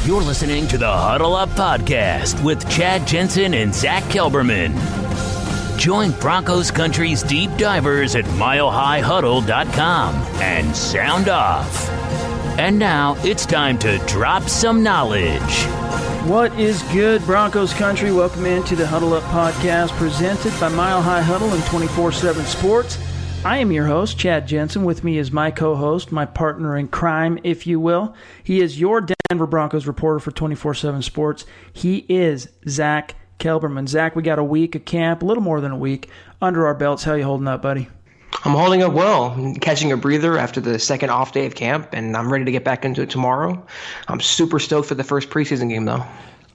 You're listening to the Huddle Up Podcast with Chad Jensen and Zack Kelberman. Join Broncos Country's deep divers at milehighhuddle.com and sound off. And now it's time to drop some knowledge. What is good, Broncos Country? Welcome into the Huddle Up Podcast presented by Mile High Huddle and 24/7 Sports. I am your host, Chad Jensen. With me is my co-host, my partner in crime, if you will. He is your Denver Broncos reporter for 24/7 Sports. He is Zack Kelberman. Zack, we got a week of camp, a little more than a week, under our belts. How you holding up, buddy? I'm holding up well. I'm catching a breather after the second off day of camp, and I'm ready to get back into it tomorrow. I'm super stoked for the first preseason game, though.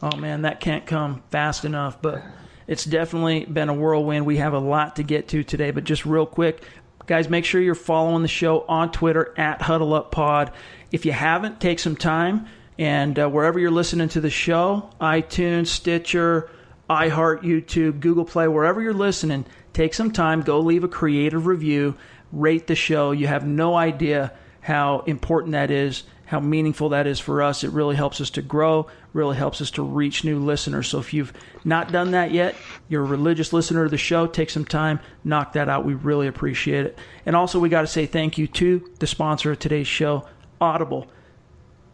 Oh, man, that can't come fast enough, but it's definitely been a whirlwind. We have a lot to get to today, but just real quick, guys, make sure you're following the show on Twitter at HuddleUpPod. If you haven't, take some time, and wherever you're listening to the show, iTunes, Stitcher, iHeart, YouTube, Google Play, wherever you're listening, take some time, go leave a creative review, rate the show. You have no idea how important that is, how meaningful that is for us. It really helps us to grow, really helps us to reach new listeners. So if you've not done that yet, you're a religious listener to the show, take some time, knock that out. We really appreciate it. And also we got to say thank you to the sponsor of today's show, Audible.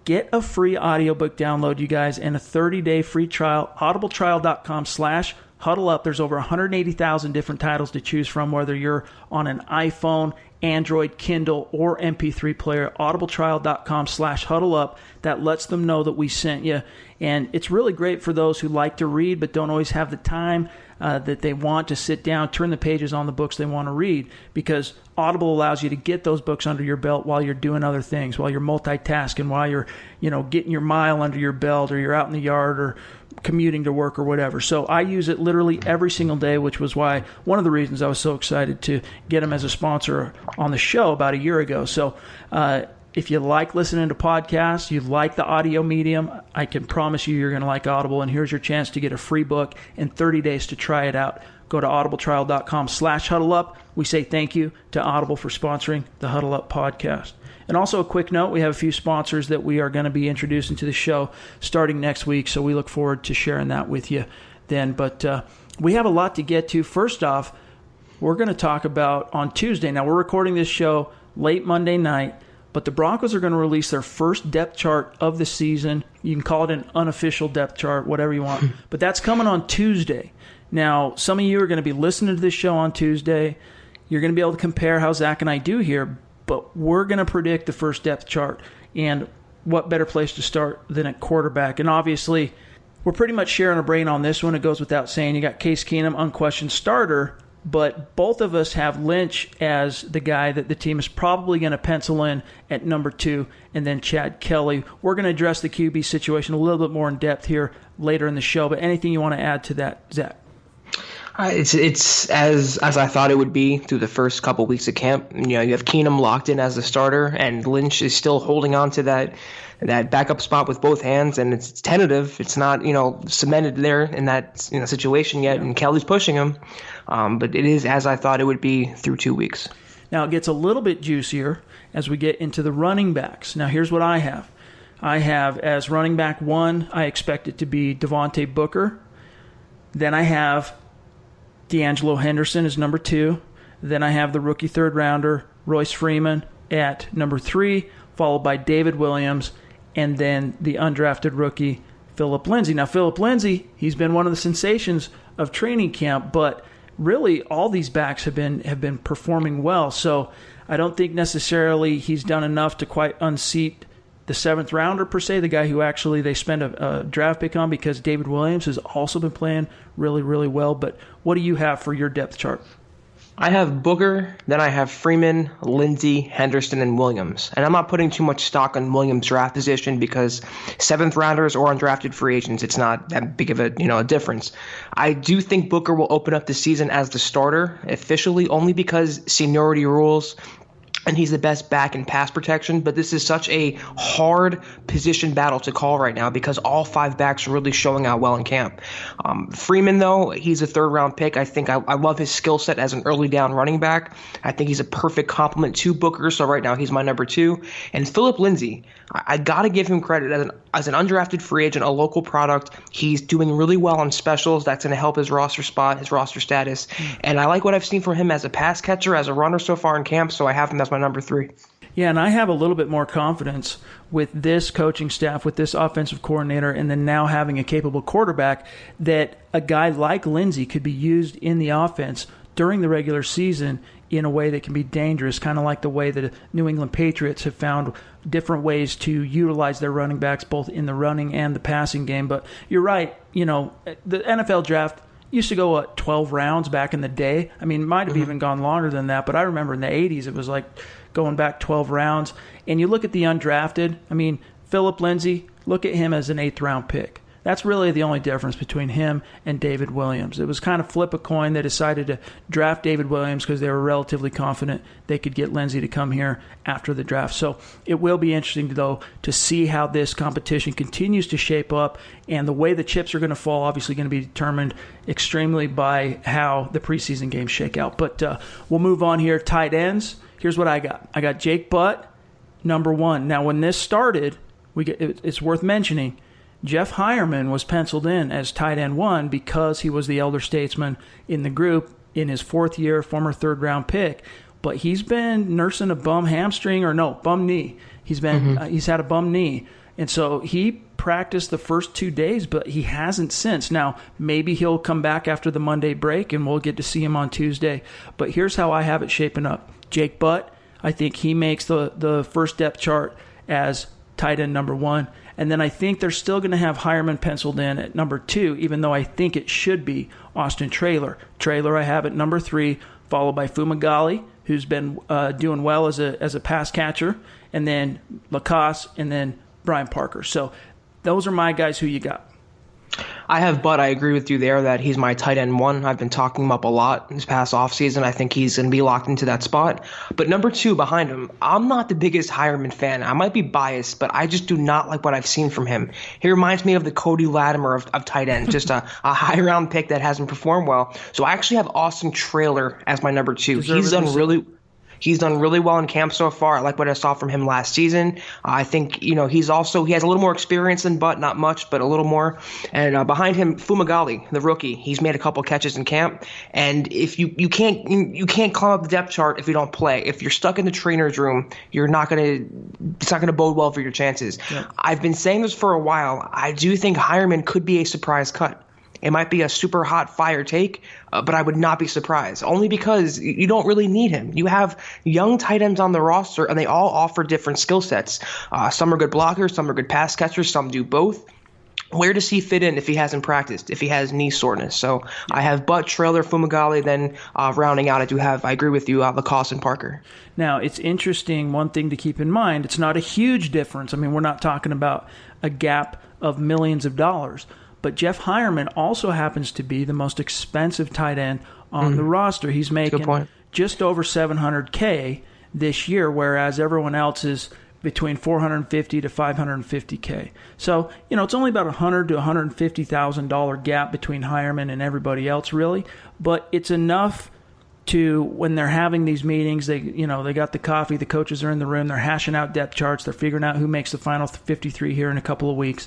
Get a free audiobook download, you guys, and a 30-day free trial, audibletrial.com/huddleup. There's over 180,000 different titles to choose from, whether you're on an iPhone, Android, Kindle, or MP3 player. audibletrial.com/huddleup. That lets them know that we sent you. And it's really great for those who like to read but don't always have the time that they want to sit down, turn the pages on the books they want to read, because Audible allows you to get those books under your belt while you're doing other things, while you're multitasking, while you're, getting your mile under your belt, or you're out in the yard, or commuting to work, or whatever. So I use it literally every single day, which was why one of the reasons I was so excited to get them as a sponsor on the show about a year ago. So if you like listening to podcasts, you like the audio medium, I can promise you're going to like Audible, and here's your chance to get a free book and 30 days to try it out. Go to audibletrial.com/huddleup. We say thank you to Audible for sponsoring the Huddle Up podcast. And also a quick note, we have a few sponsors that we are going to be introducing to the show starting next week, so we look forward to sharing that with you then. But we have a lot to get to. First off, we're going to talk about on Tuesday. Now, we're recording this show late Monday night, but the Broncos are going to release their first depth chart of the season. You can call it an unofficial depth chart, whatever you want. But that's coming on Tuesday. Now, some of you are going to be listening to this show on Tuesday. You're going to be able to compare how Zach and I do here, but we're going to predict the first depth chart. And what better place to start than at quarterback? And obviously, we're pretty much sharing a brain on this one. It goes without saying. You got Case Keenum, unquestioned starter, but both of us have Lynch as the guy that the team is probably going to pencil in at number 2, and then Chad Kelly. We're going to address the QB situation a little bit more in depth here later in the show, but anything you want to add to that, Zach? It's as I thought it would be through the first couple weeks of camp. You have Keenum locked in as the starter, and Lynch is still holding on to that backup spot with both hands, and it's tentative. It's not cemented there in that situation yet, and Kelly's pushing him. But it is as I thought it would be through 2 weeks. Now it gets a little bit juicier as we get into the running backs. Now here's what I have. I have as running back 1, I expect it to be Devontae Booker. Then I have D'Angelo Henderson as number 2. Then I have the rookie third rounder, Royce Freeman, at number 3, followed by David Williams, and then the undrafted rookie, Phillip Lindsay. Now, Phillip Lindsay, he's been one of the sensations of training camp, but really all these backs have been performing well. So I don't think necessarily he's done enough to quite unseat the 7th rounder, per se, the guy who actually they spend a draft pick on, because David Williams has also been playing really, really well. But what do you have for your depth chart? I have Booker, then I have Freeman, Lindsey, Henderson, and Williams. And I'm not putting too much stock on Williams' draft position because 7th rounders or undrafted free agents, it's not that big of a difference. I do think Booker will open up the season as the starter officially, only because seniority rules. and he's the best back in pass protection, but this is such a hard position battle to call right now because all 5 backs are really showing out well in camp. Freeman, though, he's a third-round pick. I think I love his skill set as an early down running back. I think he's a perfect complement to Booker, so right now he's my number 2. And Phillip Lindsay, I got to give him credit as an undrafted free agent, a local product. He's doing really well on specials. That's going to help his roster spot, his roster status. And I like what I've seen from him as a pass catcher, as a runner so far in camp, so I have him as my number 3. Yeah, and I have a little bit more confidence with this coaching staff, with this offensive coordinator, and then now having a capable quarterback that a guy like Lindsay could be used in the offense during the regular season in a way that can be dangerous, kind of like the way that New England Patriots have found different ways to utilize their running backs both in the running and the passing game. But you're right, the NFL draft used to go, 12 rounds back in the day? I mean, it might have even gone longer than that, but I remember in the 80s it was like going back 12 rounds. And you look at the undrafted, I mean, Phillip Lindsay, look at him as an 8th-round pick. That's really the only difference between him and David Williams. It was kind of flip a coin. They decided to draft David Williams because they were relatively confident they could get Lindsay to come here after the draft. So it will be interesting, though, to see how this competition continues to shape up, and the way the chips are going to fall obviously going to be determined extremely by how the preseason games shake out. But we'll move on here. Tight ends. Here's what I got. I got Jake Butt, number 1. Now, when this started, it's worth mentioning, Jeff Hireman was penciled in as tight end 1 because he was the elder statesman in the group in his 4th year, former 3rd-round pick. But he's been nursing a bum knee. He's had a bum knee. And so he practiced the first 2 days, but he hasn't since. Now, maybe he'll come back after the Monday break, and we'll get to see him on Tuesday. But here's how I have it shaping up. Jake Butt, I think he makes the first depth chart as tight end number 1. And then I think they're still going to have Hireman penciled in at number 2, even though I think it should be Austin Traylor. Traylor I have at number 3, followed by Fumagalli, who's been doing well as a pass catcher, and then Lacoste, and then Brian Parker. So those are my guys. Who you got? I have Butt. I agree with you there that he's my tight end 1. I've been talking him up a lot this past offseason. I think he's going to be locked into that spot. But number 2 behind him, I'm not the biggest Hireman fan. I might be biased, but I just do not like what I've seen from him. He reminds me of the Cody Latimer of tight end, just a high-round pick that hasn't performed well. So I actually have Austin Traylor as my number 2. He's done really well in camp so far. I like what I saw from him last season. I think, he has a little more experience than Butt, not much, but a little more. And behind him, Fumagalli, the rookie, he's made a couple catches in camp. And if you can't climb up the depth chart if you don't play. If you're stuck in the trainer's room, it's not going to bode well for your chances. Yeah. I've been saying this for a while. I do think Hireman could be a surprise cut. It might be a super hot fire take, but I would not be surprised, only because you don't really need him. You have young tight ends on the roster, and they all offer different skill sets. Some are good blockers, some are good pass catchers, some do both. Where does he fit in if he hasn't practiced, if he has knee soreness? So I have Butt, Traylor, Fumagalli, then rounding out, I agree with you, Lacoste and Parker. Now, it's interesting, one thing to keep in mind, it's not a huge difference. I mean, we're not talking about a gap of millions of dollars. But Jeff Hireman also happens to be the most expensive tight end on the roster. He's making just over $700K this year, whereas everyone else is between $450 to $550K. So, it's only about $100,000 to $150,000 gap between Hireman and everybody else, really. But it's enough to, when they're having these meetings, they got the coffee, the coaches are in the room, they're hashing out depth charts, they're figuring out who makes the final 53 here in a couple of weeks.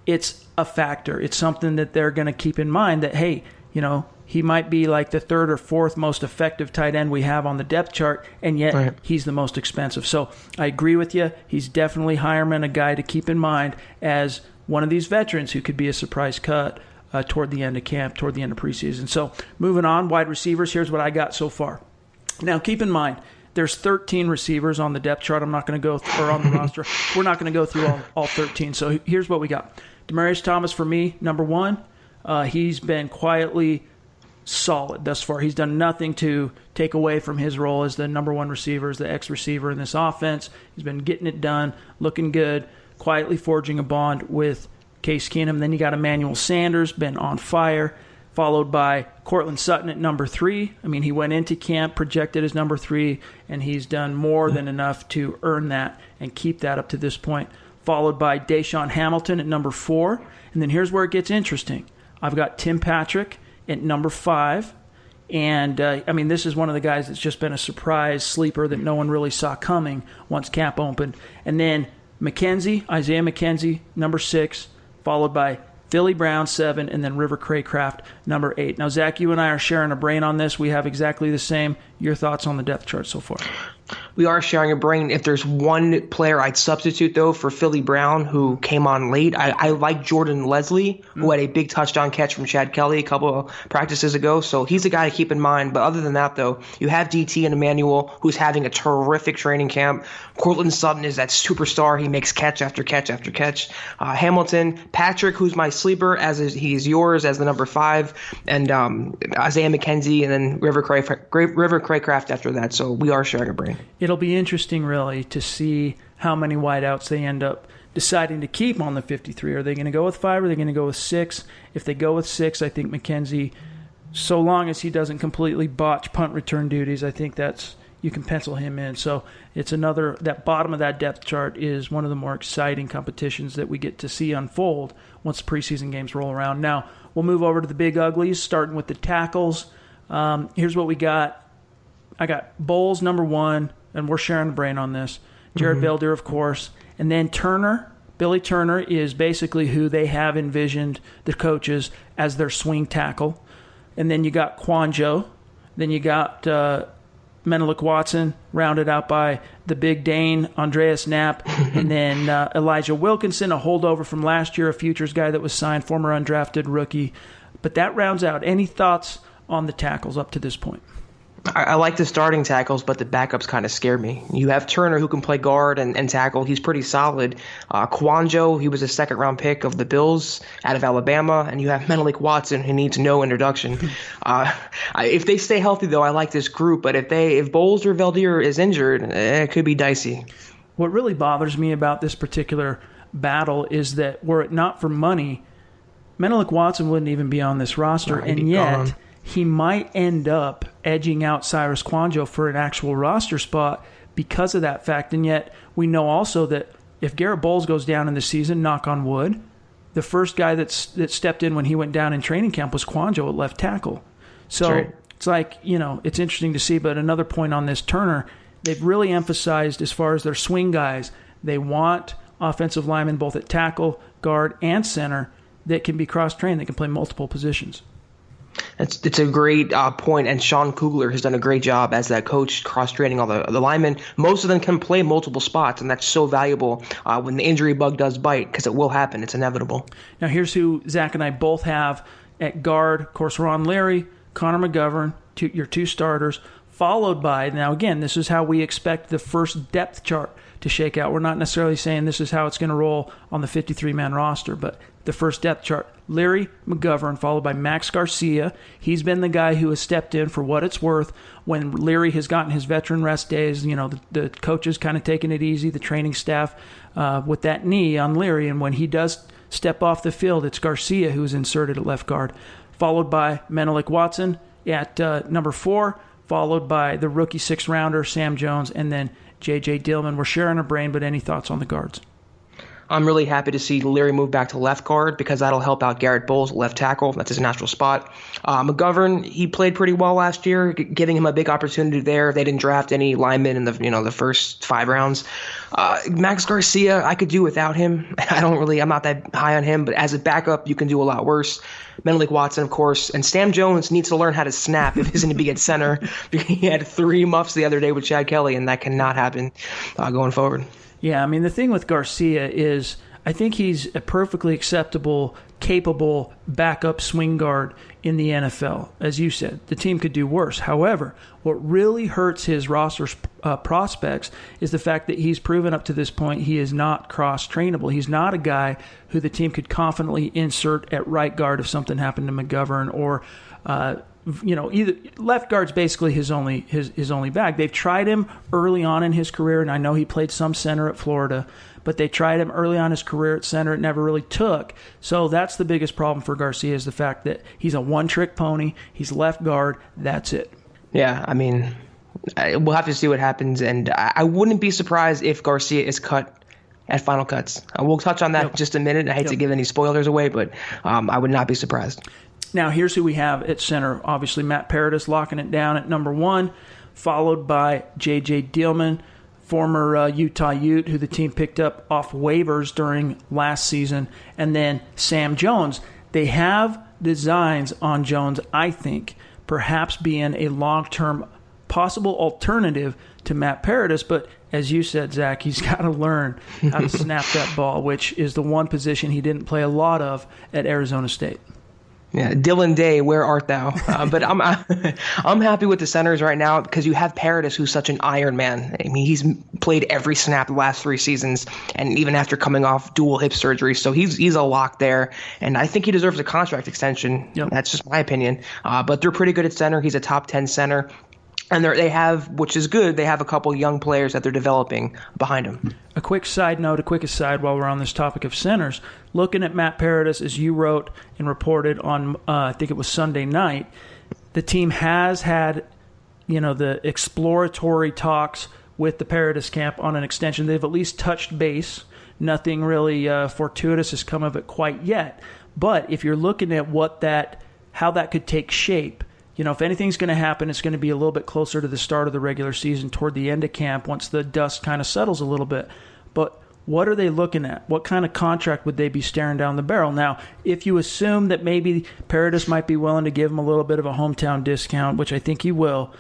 It's a factor. It's something that they're going to keep in mind that, hey, he might be like the 3rd or 4th most effective tight end we have on the depth chart, and yet he's the most expensive. So I agree with you. He's definitely Hireman, a guy to keep in mind as one of these veterans who could be a surprise cut toward the end of camp, toward the end of preseason. So moving on, wide receivers, here's what I got so far. Now, keep in mind, there's 13 receivers on the depth chart. I'm not going to go or on the roster. We're not going to go through all 13. So here's what we got. Demaryius Thomas, for me, number 1. He's been quietly solid thus far. He's done nothing to take away from his role as the number 1 receiver, as the X-receiver in this offense. He's been getting it done, looking good, quietly forging a bond with Case Keenum. Then you got Emmanuel Sanders, been on fire. followed by Cortland Sutton at number 3. I mean, he went into camp projected as number 3, and he's done more than enough to earn that and keep that up to this point. Followed by Deshaun Hamilton at number 4. And then here's where it gets interesting. I've got Tim Patrick at number 5. And, I mean, this is one of the guys that's just been a surprise sleeper that no one really saw coming once camp opened. And then Isaiah McKenzie, number 6, followed by Philly Brown, 7, and then River Craycraft, number 8. Now, Zach, you and I are sharing a brain on this. We have exactly the same. Your thoughts on the depth chart so far? We are sharing a brain. If there's one player I'd substitute, though, for Philly Brown, who came on late, I like Jordan Leslie, who had a big touchdown catch from Chad Kelly a couple of practices ago. So he's a guy to keep in mind. But other than that, though, you have DT and Emmanuel, who's having a terrific training camp. Cortland Sutton is that superstar. He makes catch after catch after catch. Hamilton, Patrick, who's my sleeper, he's yours as the number 5, and Isaiah McKenzie, and then River Craycraft after that. So we are sharing a brain. It'll be interesting, really, to see how many wideouts they end up deciding to keep on the 53. Are they going to go with 5 or are they going to go with 6? If they go with 6, I think McKenzie, so long as he doesn't completely botch punt return duties, I think you can pencil him in. So it's that bottom of that depth chart is one of the more exciting competitions that we get to see unfold once the preseason games roll around. Now, we'll move over to the big uglies, starting with the tackles. Here's what we got. I got Bowles, number 1, and we're sharing the brain on this. Jared Belder, of course. And then Billy Turner is basically who they have envisioned, the coaches, as their swing tackle. And then you got Quanjo. Then you got Menelik Watson, rounded out by the Big Dane, Andreas Knapp. And then Elijah Wilkinson, a holdover from last year, a futures guy that was signed, former undrafted rookie. But that rounds out. Any thoughts on the tackles up to this point? I like the starting tackles, but the backups kind of scare me. You have Turner, who can play guard and tackle. He's pretty solid. Quanjo, he was a second-round pick of the Bills out of Alabama. And you have Menelik Watson, who needs no introduction. If they stay healthy, though, I like this group. But if Bowles or Valdir is injured, it could be dicey. What really bothers me about this particular battle is that were it not for money, Menelik Watson wouldn't even be on this roster. And yet he might end up edging out Cyrus Quanjo for an actual roster spot because of that fact. And yet we know also that if Garrett Bowles goes down in the season, knock on wood, the first guy that stepped in when he went down in training camp was Quanjo at left tackle. So It's like, it's interesting to see. But another point on this, Turner, they've really emphasized as far as their swing guys, they want offensive linemen both at tackle, guard, and center that can be cross-trained, that can play multiple positions. It's a great point, and Sean Kugler has done a great job as that coach, cross-training all the linemen. Most of them can play multiple spots, and that's so valuable when the injury bug does bite, because it will happen. It's inevitable. Now, here's who Zach and I both have at guard. Of course, Ron Leary, Connor McGovern, your 2 starters, followed by, now again, this is how we expect the first depth chart to shake out. We're not necessarily saying this is how it's going to roll on the 53-man roster, but the first depth chart, Leary, McGovern, followed by Max Garcia. He's been the guy who has stepped in for what it's worth when Leary has gotten his veteran rest days. The coaches kind of taking it easy, the training staff with that knee on Leary. And when he does step off the field, it's Garcia who's inserted at left guard, followed by Menelik Watson at number 4, followed by the rookie 6th-rounder, Sam Jones, and then J.J. Dillman. We're sharing a brain, but any thoughts on the guards? I'm really happy to see Leary move back to left guard because that'll help out Garrett Bowles, left tackle. That's his natural spot. McGovern, he played pretty well last year, giving him a big opportunity there. They didn't draft any linemen in the first 5 rounds. Max Garcia, I could do without him. I'm not that high on him, but as a backup, you can do a lot worse. Menelik Watson, of course, and Sam Jones needs to learn how to snap if he's going to be at center. He had 3 muffs the other day with Chad Kelly, and that cannot happen going forward. Yeah, I mean, the thing with Garcia is I think he's a perfectly acceptable, capable backup swing guard in the NFL. As you said, the team could do worse. However, what really hurts his roster prospects is the fact that he's proven up to this point he is not cross-trainable. He's not a guy who the team could confidently insert at right guard if something happened to McGovern or either left guard's basically his only bag. They've tried him early on in his career, and I know he played some center at Florida, but they tried him early on in his career at center. It never really took. So that's the biggest problem for Garcia, is the fact that he's a one-trick pony. He's left guard. That's it. Yeah, I mean, we'll have to see what happens, and I wouldn't be surprised if Garcia is cut at Final Cuts. We'll touch on that in just a minute. I hate to give any spoilers away, but I would not be surprised. Now, here's who we have at center. Obviously, Matt Paradis locking it down at number 1, followed by J.J. Dillman, former Utah Ute, who the team picked up off waivers during last season, and then Sam Jones. They have designs on Jones, I think, perhaps being a long-term possible alternative to Matt Paradis, but as you said, Zach, he's got to learn how to snap that ball, which is the one position he didn't play a lot of at Arizona State. Yeah, Dylan Day, where art thou? But I'm happy with the centers right now because you have Paradis, who's such an Iron Man. I mean, he's played every snap the last 3 seasons, and even after coming off dual hip surgery, so he's a lock there. And I think he deserves a contract extension. Yep. That's just my opinion. But they're pretty good at center. He's a top 10 center. And they have, which is good, they have a couple young players that they're developing behind him. A quick aside while we're on this topic of centers, looking at Matt Paradis, as you wrote and reported on, I think it was Sunday night, the team has had, the exploratory talks with the Paradis camp on an extension. They've at least touched base. Nothing really fortuitous has come of it quite yet. But if you're looking at how that could take shape, if anything's going to happen, it's going to be a little bit closer to the start of the regular season, toward the end of camp, once the dust kind of settles a little bit. But what are they looking at? What kind of contract would they be staring down the barrel? Now, if you assume that maybe Paradis might be willing to give him a little bit of a hometown discount, which I think he will,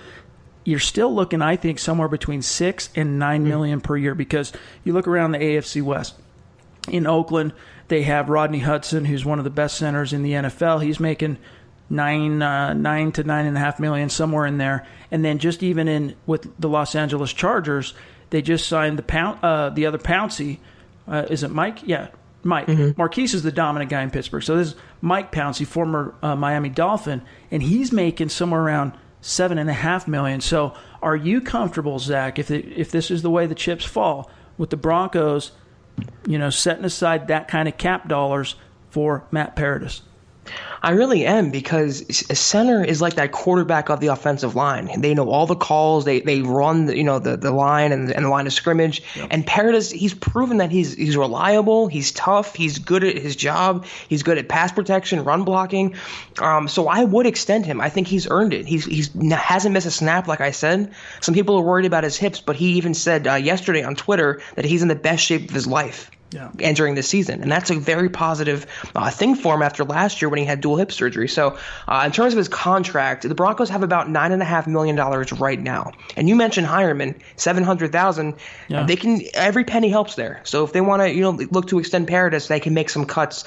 you're still looking, I think, somewhere between $6 and $9 million per year, because you look around the AFC West. In Oakland, they have Rodney Hudson, who's one of the best centers in the NFL. He's making $9 to $9.5 million, somewhere in there. And then just even in with the Los Angeles Chargers, they just signed the other Pouncey. Is it Mike? Yeah, Mike. Mm-hmm. Marquise is the dominant guy in Pittsburgh. So this is Mike Pouncey, former Miami Dolphin, and he's making somewhere around $7.5 million. So are you comfortable, Zach, if this is the way the chips fall, with the Broncos, setting aside that kind of cap dollars for Matt Paradis? I really am, because a center is like that quarterback of the offensive line. They know all the calls. They run the line and the line of scrimmage. Yep. And Paradis, he's proven that he's reliable. He's tough. He's good at his job. He's good at pass protection, run blocking. So I would extend him. I think he's earned it. He hasn't missed a snap, like I said. Some people are worried about his hips, but he even said yesterday on Twitter that he's in the best shape of his life. Yeah. Entering the season, and that's a very positive thing for him after last year when he had dual hip surgery. So in terms of his contract, the Broncos have about $9.5 million right now. And you mentioned Hireman, $700,000. Yeah. They can, every penny helps there. So if they want to look to extend Paradis, they can make some cuts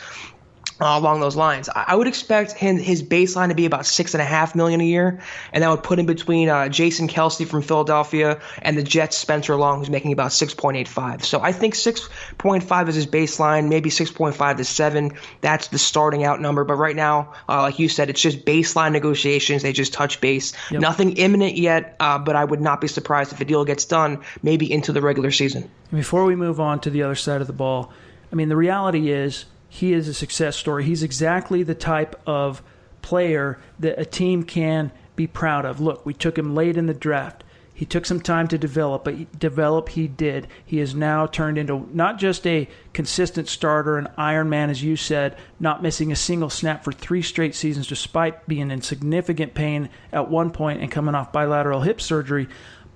along those lines. I would expect his baseline to be about $6.5 million a year, and that would put him between Jason Kelce from Philadelphia and the Jets' Spencer Long, who's making about 6.85. So I think 6.5 is his baseline, maybe 6.5 to 7. That's the starting out number. But right now, like you said, it's just baseline negotiations. They just touch base. Yep. Nothing imminent yet, but I would not be surprised if a deal gets done maybe into the regular season. Before we move on to the other side of the ball, the reality is, he is a success story. He's exactly the type of player that a team can be proud of. Look, we took him late in the draft. He took some time to develop, but he did. He has now turned into not just a consistent starter, an Iron Man, as you said, not missing a single snap for 3 straight seasons despite being in significant pain at one point and coming off bilateral hip surgery.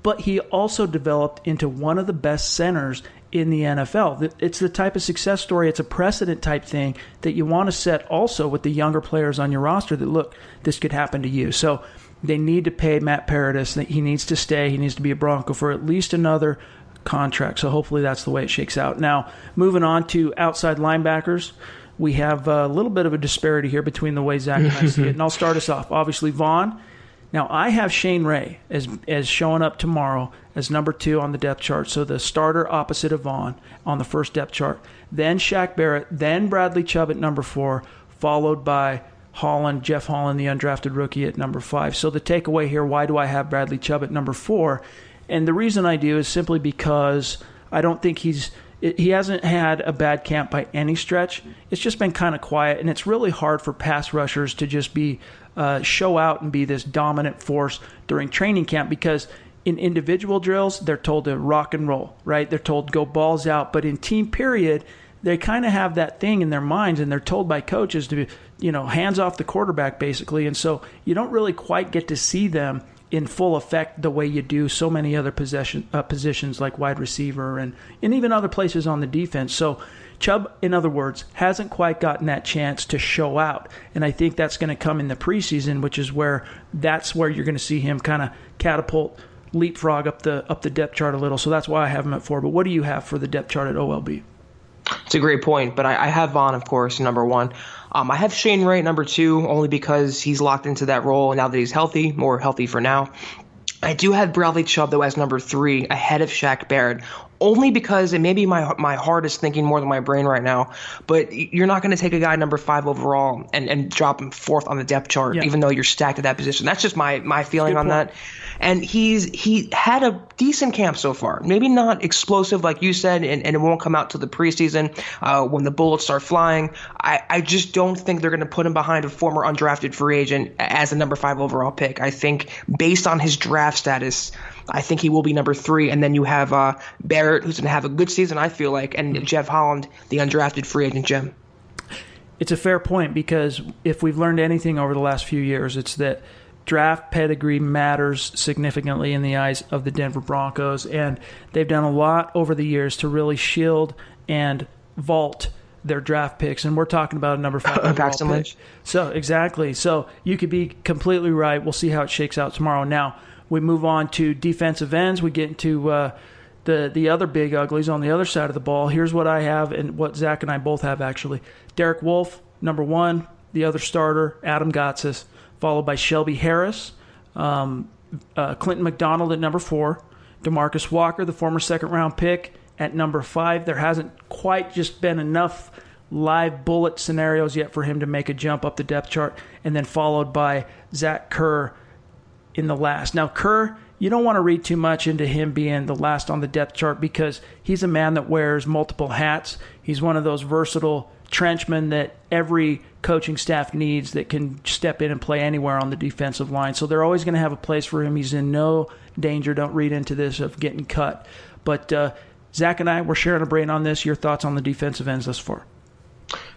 But he also developed into one of the best centers in the NFL. It's the type of success story, it's a precedent type thing that you want to set also with the younger players on your roster that, look, this could happen to you. So they need to pay Matt Paradis. He needs to stay. He needs to be a Bronco for at least another contract. So hopefully that's the way it shakes out. Now, moving on to outside linebackers, we have a little bit of a disparity here between the way Zach and I see it. And I'll start us off. Obviously, Vaughn. Now, I have Shane Ray as showing up tomorrow as number 2 on the depth chart. So the starter opposite of Vaughn on the first depth chart. Then Shaq Barrett, then Bradley Chubb at number 4, followed by Jeff Holland, the undrafted rookie, at number 5. So the takeaway here, why do I have Bradley Chubb at number 4? And the reason I do is simply because I don't think he's he hasn't had a bad camp by any stretch. It's just been kind of quiet, and it's really hard for pass rushers to just be show out and be this dominant force during training camp, because in individual drills, they're told to rock and roll, right? They're told go balls out. But in team period, they kind of have that thing in their minds, and they're told by coaches to, hands off the quarterback, basically. And so you don't really quite get to see them in full effect the way you do so many other positions like wide receiver and even other places on the defense. So Chubb, in other words, hasn't quite gotten that chance to show out. And I think that's going to come in the preseason, which is where you're going to see him kind of catapult, leapfrog up the depth chart a little. So that's why I have him at 4. But what do you have for the depth chart at OLB? It's a great point, but I have Vaughn, of course, number 1. I have Shane Wright, number 2, only because he's locked into that role now that he's healthy, more healthy for now. I do have Bradley Chubb, though, as number 3, ahead of Shaq Barrett, only because it may be my heart is thinking more than my brain right now, but you're not going to take a guy number 5 overall and drop him 4th on the depth chart, even though you're stacked at that position. That's just my feeling on that. And he had a decent camp so far. Maybe not explosive like you said, and it won't come out till the preseason when the bullets start flying. I just don't think they're going to put him behind a former undrafted free agent as a number 5 overall pick. I think based on his draft status, I think he will be number 3. And then you have Barrett, who's going to have a good season, I feel like, and Jeff Holland, the undrafted free agent gem. It's a fair point, because if we've learned anything over the last few years, it's that draft pedigree matters significantly in the eyes of the Denver Broncos, and they've done a lot over the years to really shield and vault their draft picks, and we're talking about a number 5 overall pick. So exactly. So you could be completely right. We'll see how it shakes out tomorrow. Now we move on to defensive ends. We get into the other big uglies on the other side of the ball. Here's what I have, and what Zach and I both have, actually. Derek Wolfe, number 1. The other starter, Adam Gotsis, followed by Shelby Harris, Clinton McDonald at number 4, DeMarcus Walker, the former second-round pick, at number 5. There hasn't quite just been enough live bullet scenarios yet for him to make a jump up the depth chart, and then followed by Zach Kerr in the last. Now, Kerr, you don't want to read too much into him being the last on the depth chart, because he's a man that wears multiple hats. He's one of those versatile trenchmen that every coaching staff needs, that can step in and play anywhere on the defensive line. So they're always going to have a place for him. He's in no danger, don't read into this, of getting cut. But Zach and I, we're sharing a brain on this. Your thoughts on the defensive ends thus far?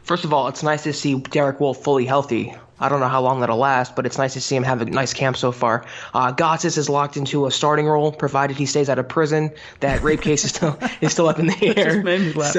First of all, it's nice to see Derek Wolfe fully healthy. I don't know how long that'll last, but it's nice to see him have a nice camp so far. Gotsis is locked into a starting role, provided he stays out of prison. That rape case is still up in the air. It just made me laugh.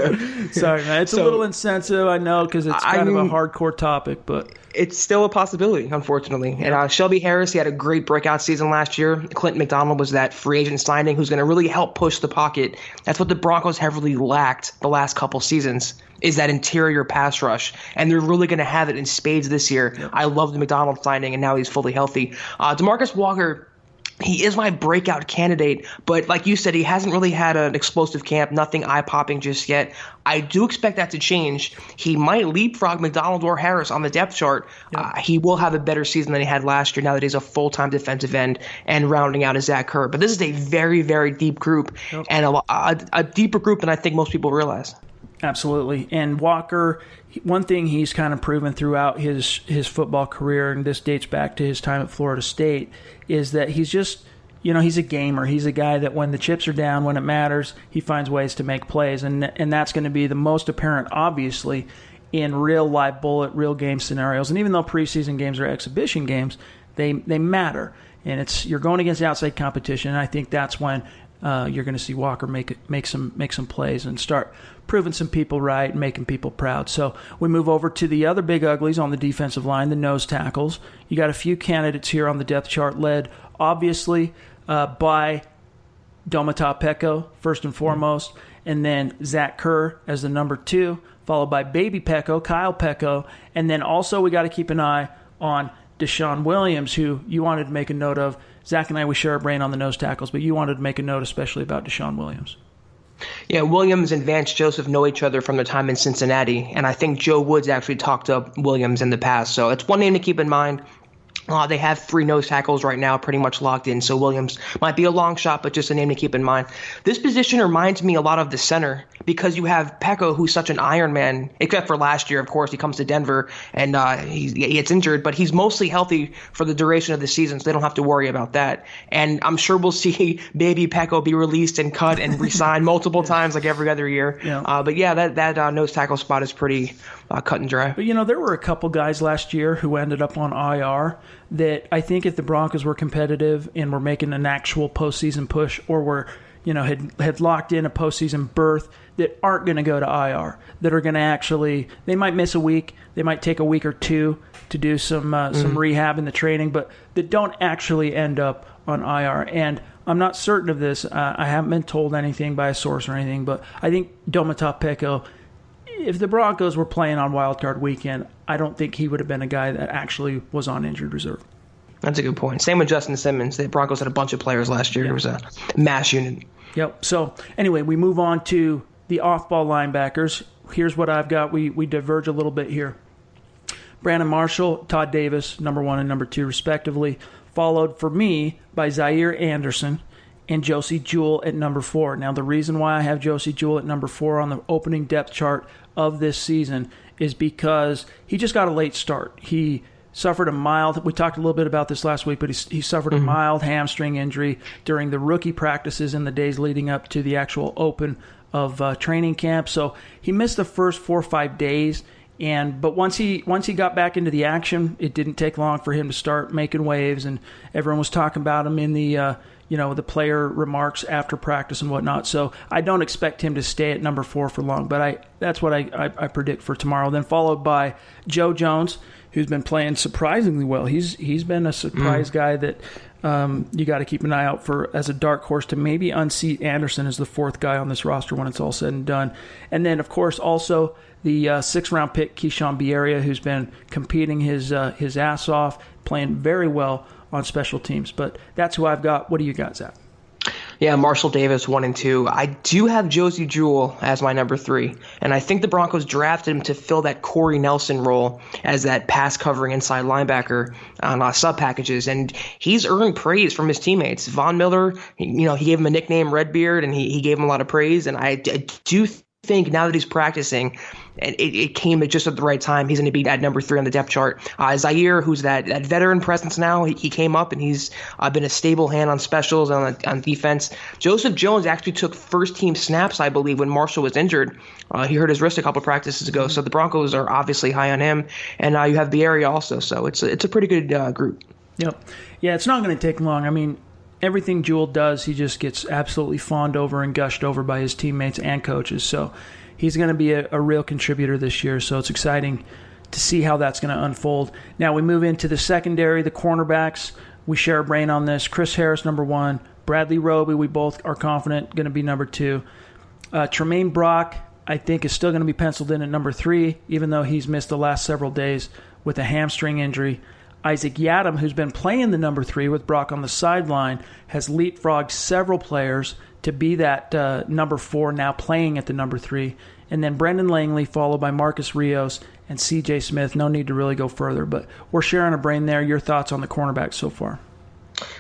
Sorry, man. It's a little insensitive, I know, because it's kind of a hardcore topic, but it's still a possibility, unfortunately. And Shelby Harris, he had a great breakout season last year. Clinton McDonald was that free agent signing who's going to really help push the pocket. That's what the Broncos have really lacked the last couple seasons, is that interior pass rush. And they're really going to have it in spades this year. Yep. I love the McDonald signing, and now he's fully healthy. DeMarcus Walker, he is my breakout candidate, but like you said, he hasn't really had an explosive camp, nothing eye-popping just yet. I do expect that to change. He might leapfrog McDonald or Harris on the depth chart. Yep. He will have a better season than he had last year now that he's a full-time defensive end and rounding out as Zach Kerr. But this is a very, very deep group, yep, and a deeper group than I think most people realize. Absolutely. And Walker, one thing he's kind of proven throughout his football career, and this dates back to his time at Florida State, is that he's just, he's a gamer. He's a guy that when the chips are down, when it matters, he finds ways to make plays. And that's going to be the most apparent, obviously, in real live bullet, real game scenarios. And even though preseason games are exhibition games, they matter. And you're going against outside competition, and I think that's when you're going to see Walker make some plays and start proving some people right and making people proud. So we move over to the other big uglies on the defensive line, the nose tackles. You got a few candidates here on the depth chart, led obviously by Domata Peko, first and foremost, and then Zach Kerr as the number 2, followed by Baby Peko, Kyle Peko, and then also we got to keep an eye on Deshaun Williams, who you wanted to make a note of. Zach and I, we share a brain on the nose tackles, but you wanted to make a note especially about Deshaun Williams. Yeah, Williams and Vance Joseph know each other from their time in Cincinnati, and I think Joe Woods actually talked up Williams in the past, so it's one name to keep in mind. They have 3 nose tackles right now pretty much locked in, so Williams might be a long shot, but just a name to keep in mind. This position reminds me a lot of the center because you have Peko, who's such an Iron Man, except for last year, of course. He comes to Denver and he gets injured, but he's mostly healthy for the duration of the season, so they don't have to worry about that. And I'm sure we'll see baby Peko be released and cut and re-signed multiple times like every other year. Yeah. But yeah, that nose tackle spot is pretty cut and dry. But, there were a couple guys last year who ended up on IR that I think if the Broncos were competitive and were making an actual postseason push or were, had locked in a postseason berth, that aren't going to go to IR, that are going to actually, they might miss a week, they might take a week or two to do some rehab in the training, but that don't actually end up on IR. And I'm not certain of this. I haven't been told anything by a source or anything, but I think Domata Peko, if the Broncos were playing on Wild Card Weekend, I don't think he would have been a guy that actually was on injured reserve. That's a good point. Same with Justin Simmons. The Broncos had a bunch of players last year. It was a mass unit. Yep. So anyway, we move on to the off-ball linebackers. Here's what I've got. We diverge a little bit here. Brandon Marshall, Todd Davis, number 1 and number 2 respectively, followed for me by Zaire Anderson and Josie Jewell at number 4. Now, the reason why I have Josie Jewell at number 4 on the opening depth chart of this season is because he just got a late start. He suffered a mild, we talked a little bit about this last week, but he suffered a mild hamstring injury during the rookie practices in the days leading up to the actual open of training camp. So he missed the first 4 or 5 days. But once he got back into the action, it didn't take long for him to start making waves, and everyone was talking about him in the the player remarks after practice and whatnot. So I don't expect him to stay at number 4 for long, but that's what I predict for tomorrow. Then followed by Joe Jones, who's been playing surprisingly well. He's been a surprise guy that you got to keep an eye out for as a dark horse to maybe unseat Anderson as the 4th guy on this roster when it's all said and done. And then, of course, also the 6th-round pick, Keyshawn Bierria, who's been competing his ass off, playing very well on special teams. But that's who I've got. What do you got, Zach? Yeah, Marshall Davis, 1 and 2. I do have Josie Jewell as my number 3, and I think the Broncos drafted him to fill that Corey Nelson role as that pass-covering inside linebacker on sub-packages, and he's earned praise from his teammates. Von Miller, he gave him a nickname, Redbeard, and he gave him a lot of praise, and I do think now that he's practicing, it came at just at the right time. He's going to be at number 3 on the depth chart. Zaire, who's that veteran presence now, he came up and he's been a stable hand on specials and on defense. Joseph Jones actually took first-team snaps, I believe, when Marshall was injured. He hurt his wrist a couple practices ago, so the Broncos are obviously high on him. And you have Bierria also, so it's a pretty good group. Yep. Yeah, it's not going to take long. I mean, everything Jewell does, he just gets absolutely fawned over and gushed over by his teammates and coaches. So he's going to be a real contributor this year. So it's exciting to see how that's going to unfold. Now we move into the secondary, the cornerbacks. We share a brain on this. Chris Harris, number 1. Bradley Roby, we both are confident, going to be number 2. Tremaine Brock, I think, is still going to be penciled in at number 3, even though he's missed the last several days with a hamstring injury. Isaac Yiadom, who's been playing the number 3 with Brock on the sideline, has leapfrogged several players to be that number 4, now playing at the number 3. And then Brendan Langley, followed by Marcus Rios and C.J. Smith. No need to really go further, but we're sharing a brain there. Your thoughts on the cornerbacks so far?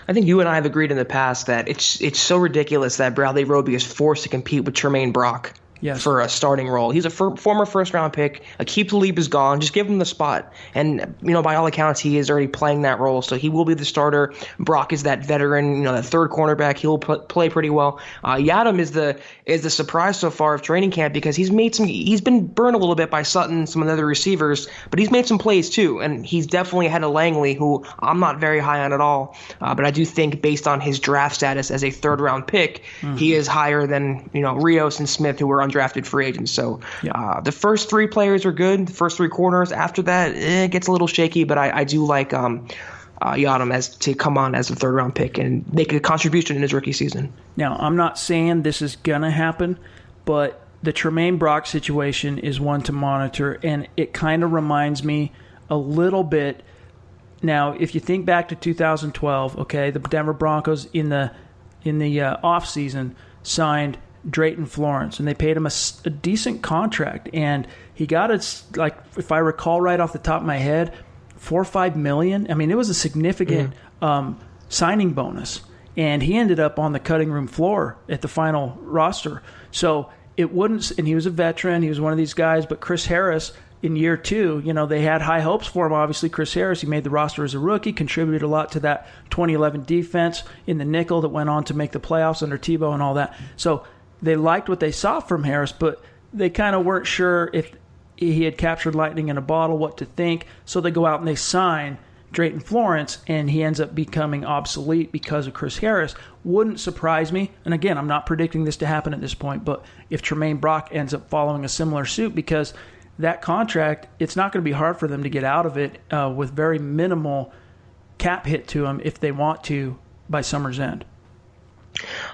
I think you and I have agreed in the past that it's so ridiculous that Bradley Roby is forced to compete with Tremaine Brock. Yes. For a starting role. He's a former first-round pick. Aqib Talib is gone. Just give him the spot. And, by all accounts, he is already playing that role, so he will be the starter. Brock is that veteran, that third cornerback. He'll play pretty well. Yiadom is the surprise so far of training camp because he's been burned a little bit by Sutton, some of the other receivers, but he's made some plays too, and he's definitely ahead of Langley, who I'm not very high on at all. But I do think based on his draft status as a third-round pick, he is higher than, Rios and Smith, who were undrafted free agents. So the first 3 players are good. The first 3 corners. After that, it gets a little shaky, but I do like Yiadom as to come on as a third-round pick and make a contribution in his rookie season. Now, I'm not saying this is going to happen, but the Tremaine Brock situation is one to monitor, and it kind of reminds me a little bit. Now, if you think back to 2012, okay, the Denver Broncos in the offseason signed Drayton Florence, and they paid him a decent contract, and he got it, like, if I recall right off the top of my head, $4 or $5 million. I mean, it was a significant signing bonus, and he ended up on the cutting room floor at the final roster. So it wouldn't, and he was a veteran. He was one of these guys. But Chris Harris, in year 2, they had high hopes for him. Obviously, Chris Harris, he made the roster as a rookie, contributed a lot to that 2011 defense in the nickel that went on to make the playoffs under Tebow and all that. So they liked what they saw from Harris, but they kind of weren't sure if he had captured lightning in a bottle, what to think. So they go out and they sign Drayton Florence, and he ends up becoming obsolete because of Chris Harris. Wouldn't surprise me, and again, I'm not predicting this to happen at this point, but if Tremaine Brock ends up following a similar suit, because that contract, it's not going to be hard for them to get out of it with very minimal cap hit to them if they want to by summer's end.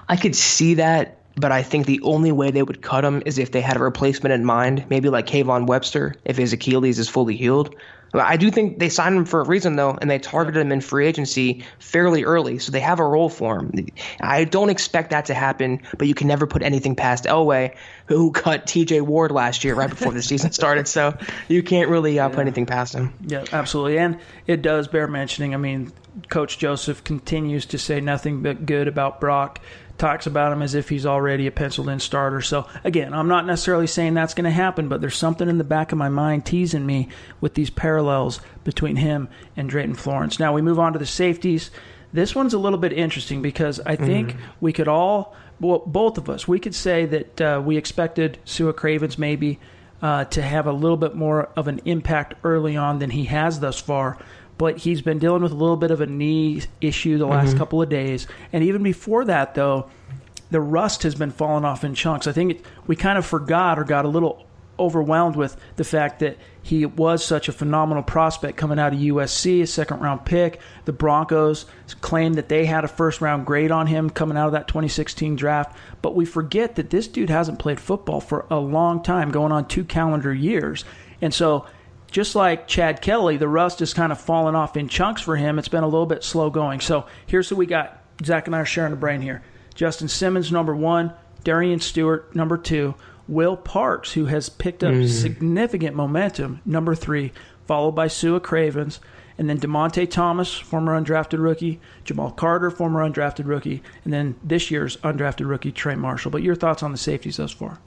I could see that, but I think the only way they would cut him is if they had a replacement in mind, maybe like Kayvon Webster, if his Achilles is fully healed. I do think they signed him for a reason, though, and they targeted him in free agency fairly early, so they have a role for him. I don't expect that to happen, but you can never put anything past Elway, who cut T.J. Ward last year right before the season started, so you can't really put anything past him. Yeah, absolutely, and it does bear mentioning. I mean, Coach Joseph continues to say nothing but good about Brock, talks about him as if he's already a penciled-in starter. So, again, I'm not necessarily saying that's going to happen, but there's something in the back of my mind teasing me with these parallels between him and Drayton Florence. Now, we move on to the safeties. This one's a little bit interesting because I think we could all, both of us, we could say that we expected Sua Cravens maybe to have a little bit more of an impact early on than he has thus far. But he's been dealing with a little bit of a knee issue the last couple of days. And even before that, though, the rust has been falling off in chunks. I think we kind of forgot or got a little overwhelmed with the fact that he was such a phenomenal prospect coming out of USC, a second-round pick. The Broncos claimed that they had a first-round grade on him coming out of that 2016 draft. But we forget that this dude hasn't played football for a long time, going on 2 calendar years. And so just like Chad Kelly, the rust is kind of fallen off in chunks for him. It's been a little bit slow going. So here's who we got. Zach and I are sharing the brain here. Justin Simmons, number 1. Darian Stewart, number 2. Will Parks, who has picked up significant momentum, number 3, followed by Sua Cravens. And then DeMonte Thomas, former undrafted rookie. Jamal Carter, former undrafted rookie. And then this year's undrafted rookie, Trey Marshall. But your thoughts on the safeties thus far?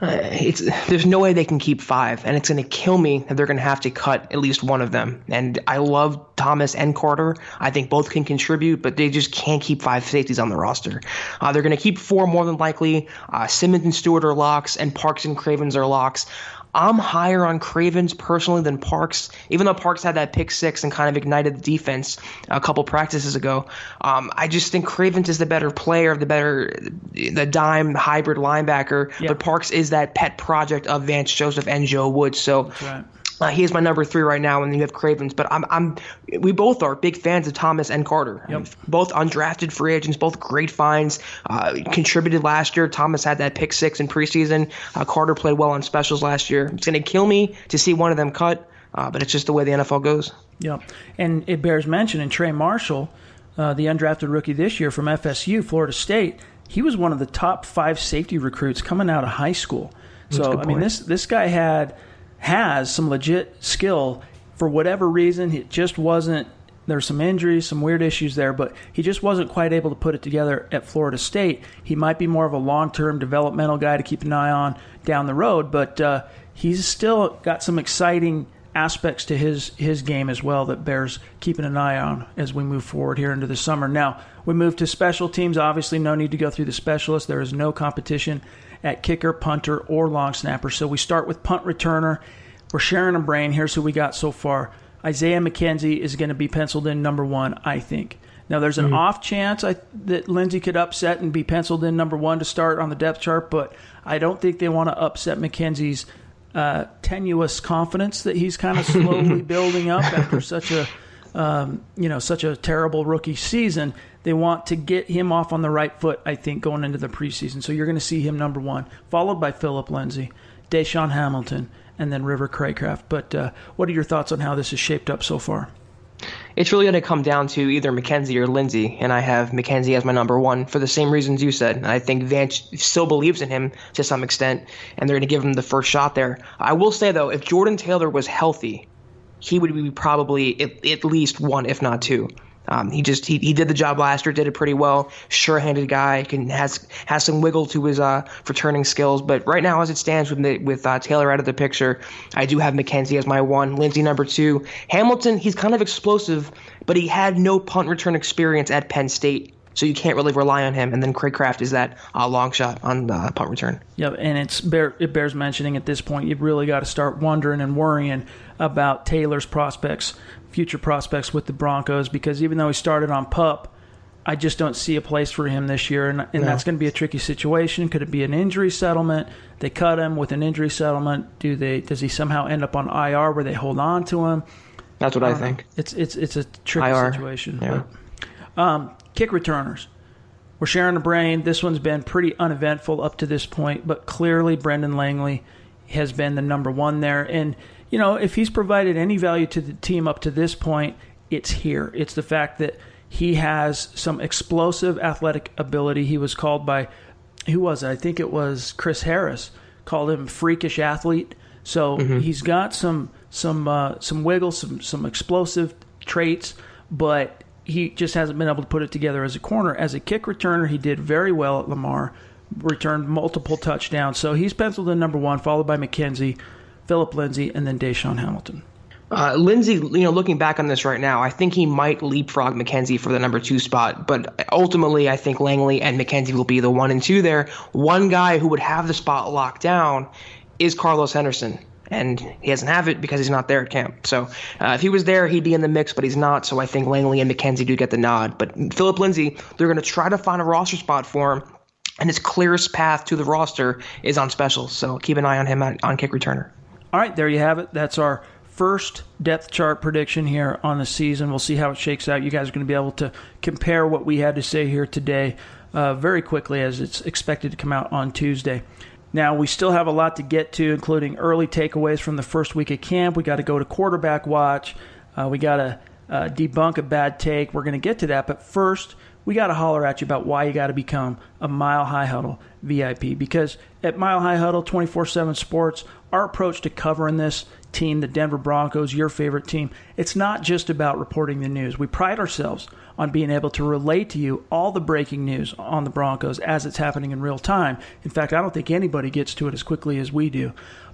There's no way they can keep 5, and it's going to kill me that they're going to have to cut at least one of them. And I love Thomas and Carter. I think both can contribute, but they just can't keep 5 safeties on the roster. They're going to keep 4 more than likely. Simmons and Stewart are locks, and Parks and Cravens are locks. I'm higher on Cravens personally than Parks, even though Parks had that pick 6 and kind of ignited the defense a couple practices ago. I just think Cravens is the better player, the dime hybrid linebacker, but Parks is that pet project of Vance Joseph and Joe Woods. So he is my number 3 right now, and then you have Cravens. But we both are big fans of Thomas and Carter. Both undrafted free agents, both great finds. Contributed last year. Thomas had that pick 6 in preseason. Carter played well on specials last year. It's going to kill me to see one of them cut, but it's just the way the NFL goes. Yep, and it bears mentioning Trey Marshall, the undrafted rookie this year from FSU, Florida State. He was one of the top 5 safety recruits coming out of high school. So I mean, this guy has some legit skill. For whatever reason, it just wasn't. There's some injuries, some weird issues there, but he just wasn't quite able to put it together at Florida State. He might be more of a long-term developmental guy to keep an eye on down the road, but he's still got some exciting aspects to his game as well that bears keeping an eye on as we move forward here into the summer. Now, we move to special teams. Obviously, no need to go through the specialists. There is no competition at kicker, punter, or long snapper. So we start with punt returner. We're sharing a brain. Here's who we got so far. Isaiah McKenzie is going to be penciled in number 1, I think. Now, there's an off chance that Lindsey could upset and be penciled in number 1 to start on the depth chart, but I don't think they want to upset McKenzie's tenuous confidence that he's kind of slowly building up after such a terrible rookie season. They want to get him off on the right foot, I think, going into the preseason. So you're going to see him number 1, followed by Phillip Lindsay, Deshaun Hamilton, and then River Craycraft. But what are your thoughts on how this is shaped up so far? It's really going to come down to either McKenzie or Lindsey, and I have McKenzie as my number 1 for the same reasons you said. I think Vance still believes in him to some extent, and they're going to give him the first shot there. I will say, though, if Jordan Taylor was healthy, he would be probably at least one, if not two. He did the job last year, did it pretty well. Sure-handed guy, has some wiggle to his returning skills. But right now, as it stands with Taylor out of the picture, I do have McKenzie as my 1, Lindsey number 2. Hamilton, he's kind of explosive, but he had no punt return experience at Penn State, so you can't really rely on him. And then Craig Kraft is that long shot on punt return. Yeah, and it bears mentioning at this point, you've really got to start wondering and worrying about Taylor's future prospects with the Broncos, because even though he started on PUP, I just don't see a place for him this year, and that's going to be a tricky situation. Could it be an injury settlement? They cut him with an injury settlement. Does he somehow end up on IR where they hold on to him? That's what I think. It's a tricky IR, situation. Yeah. But, kick returners. We're sharing a brain. This one's been pretty uneventful up to this point, but clearly Brendan Langley has been the number 1 there. And, if he's provided any value to the team up to this point, it's here. It's the fact that he has some explosive athletic ability. He was called by, who was it? I think it was Chris Harris, called him freakish athlete. So he's got some wiggle, some explosive traits, but he just hasn't been able to put it together as a corner. As a kick returner, he did very well at Lamar, returned multiple touchdowns. So he's penciled in number 1, followed by McKenzie, Phillip Lindsay, and then Deshaun Hamilton. Lindsay, looking back on this right now, I think he might leapfrog McKenzie for the number 2 spot. But ultimately, I think Langley and McKenzie will be the 1 and 2 there. One guy who would have the spot locked down is Carlos Henderson. And he doesn't have it because he's not there at camp. So if he was there, he'd be in the mix, but he's not. So I think Langley and McKenzie do get the nod. But Phillip Lindsay, they're going to try to find a roster spot for him. And his clearest path to the roster is on specials. So keep an eye on him on kick returner. All right, there you have it. That's our first depth chart prediction here on the season. We'll see how it shakes out. You guys are going to be able to compare what we had to say here today very quickly, as it's expected to come out on Tuesday. Now, we still have a lot to get to, including early takeaways from the first week of camp. We got to go to quarterback watch. We got to debunk a bad take. We're going to get to that. But first, we got to holler at you about why you got to become a Mile High Huddle VIP. Because at Mile High Huddle 24/7 Sports, our approach to covering this team, the Denver Broncos, your favorite team, it's not just about reporting the news. We pride ourselves on being able to relate to you all the breaking news on the Broncos as it's happening in real time. In fact, I don't think anybody gets to it as quickly as we do.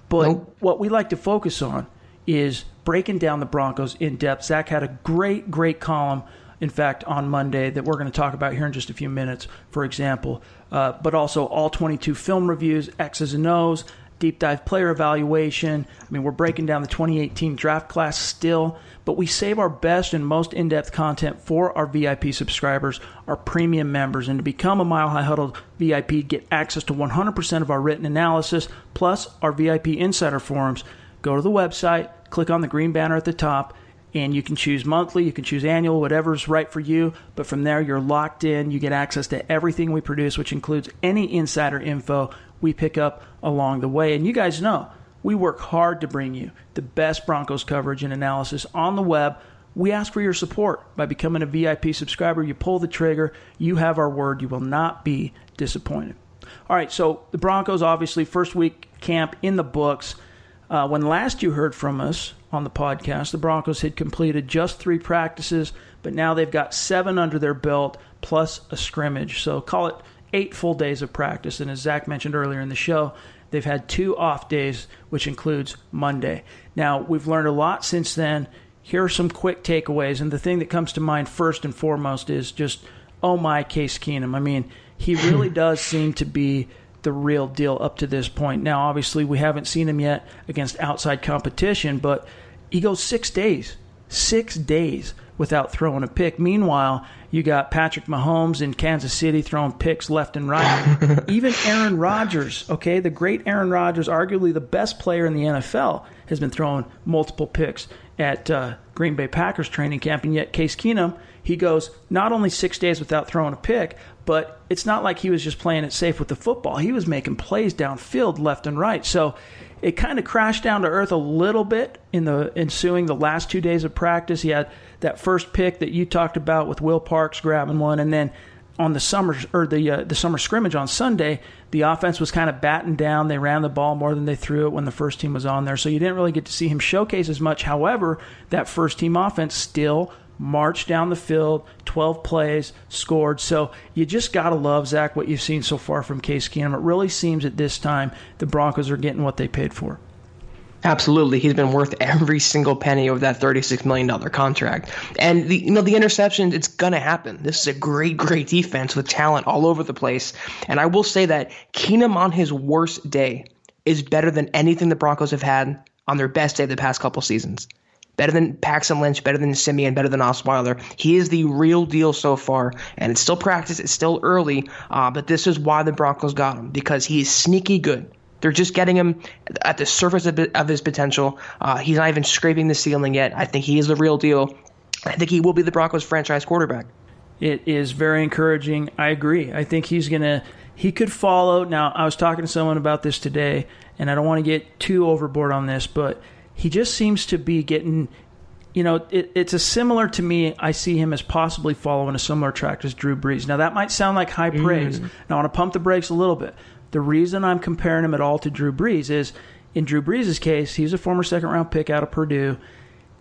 But what we like to focus on is breaking down the Broncos in depth. Zach had a great column, in fact, on Monday that we're going to talk about here in just a few minutes, for example. But also all 22 film reviews, X's and O's, deep dive player evaluation. I mean, we're breaking down the 2018 draft class still, but we save our best and most in-depth content for our VIP subscribers, our premium members. And to become a Mile High Huddle VIP, get access to 100% of our written analysis, plus our VIP insider forums. Go to the website, click on the green banner at the top, and you can choose monthly, you can choose annual, whatever's right for you. But from there, you're locked in. You get access to everything we produce, which includes any insider info we pick up along the way. And you guys know, we work hard to bring you the best Broncos coverage and analysis on the web. We ask for your support by becoming a VIP subscriber. You pull the trigger. You have our word. You will not be disappointed. All right, so the Broncos, obviously, first week camp in the books. When last you heard from us on the podcast, the Broncos had completed just 3 practices, but now they've got 7 under their belt plus a scrimmage. So call it 8 full days of practice. And as Zach mentioned earlier in the show, they've had 2 off days, which includes Monday. Now, we've learned a lot since then. Here are some quick takeaways. And the thing that comes to mind first and foremost is just, oh my, Case Keenum. I mean, he really does seem to be the real deal up to this point. Now, obviously, we haven't seen him yet against outside competition, but he goes 6 days without throwing a pick. Meanwhile, you got Patrick Mahomes in Kansas City throwing picks left and right. Even Aaron Rodgers, okay, the great Aaron Rodgers, arguably the best player in the NFL, has been throwing multiple picks at Green Bay Packers training camp. And yet Case Keenum, he goes not only 6 days without throwing a pick, but it's not like he was just playing it safe with the football. He was making plays downfield left and right. So it kind of crashed down to earth a little bit in the ensuing the last 2 days of practice. He had that first pick that you talked about with Will Parks grabbing one, and then on the summer scrimmage on Sunday, the offense was kind of battened down. They ran the ball more than they threw it when the first team was on there. So you didn't really get to see him showcase as much. However, that first team offense still marched down the field, 12 plays, scored. So you just got to love, Zach, what you've seen so far from Case Keenum. It really seems at this time the Broncos are getting what they paid for. Absolutely. He's been worth every single penny of that $36 million contract. And the interceptions, it's going to happen. This is a great, great defense with talent all over the place. And I will say that Keenum on his worst day is better than anything the Broncos have had on their best day the past couple seasons. Better than Paxton Lynch, better than Simeon, better than Osweiler. He is the real deal so far, and it's still practice. It's still early, but this is why the Broncos got him, because he is sneaky good. They're just getting him at the surface of his potential. He's not even scraping the ceiling yet. I think he is the real deal. I think he will be the Broncos franchise quarterback. It is very encouraging. I agree. I think he could follow. Now, I was talking to someone about this today, and I don't want to get too overboard on this, but he just seems to be getting, it's a similar to me. I see him as possibly following a similar track as Drew Brees. Now, that might sound like high praise. Now, I want to pump the brakes a little bit. The reason I'm comparing him at all to Drew Brees is, in Drew Brees' case, he's a former second-round pick out of Purdue.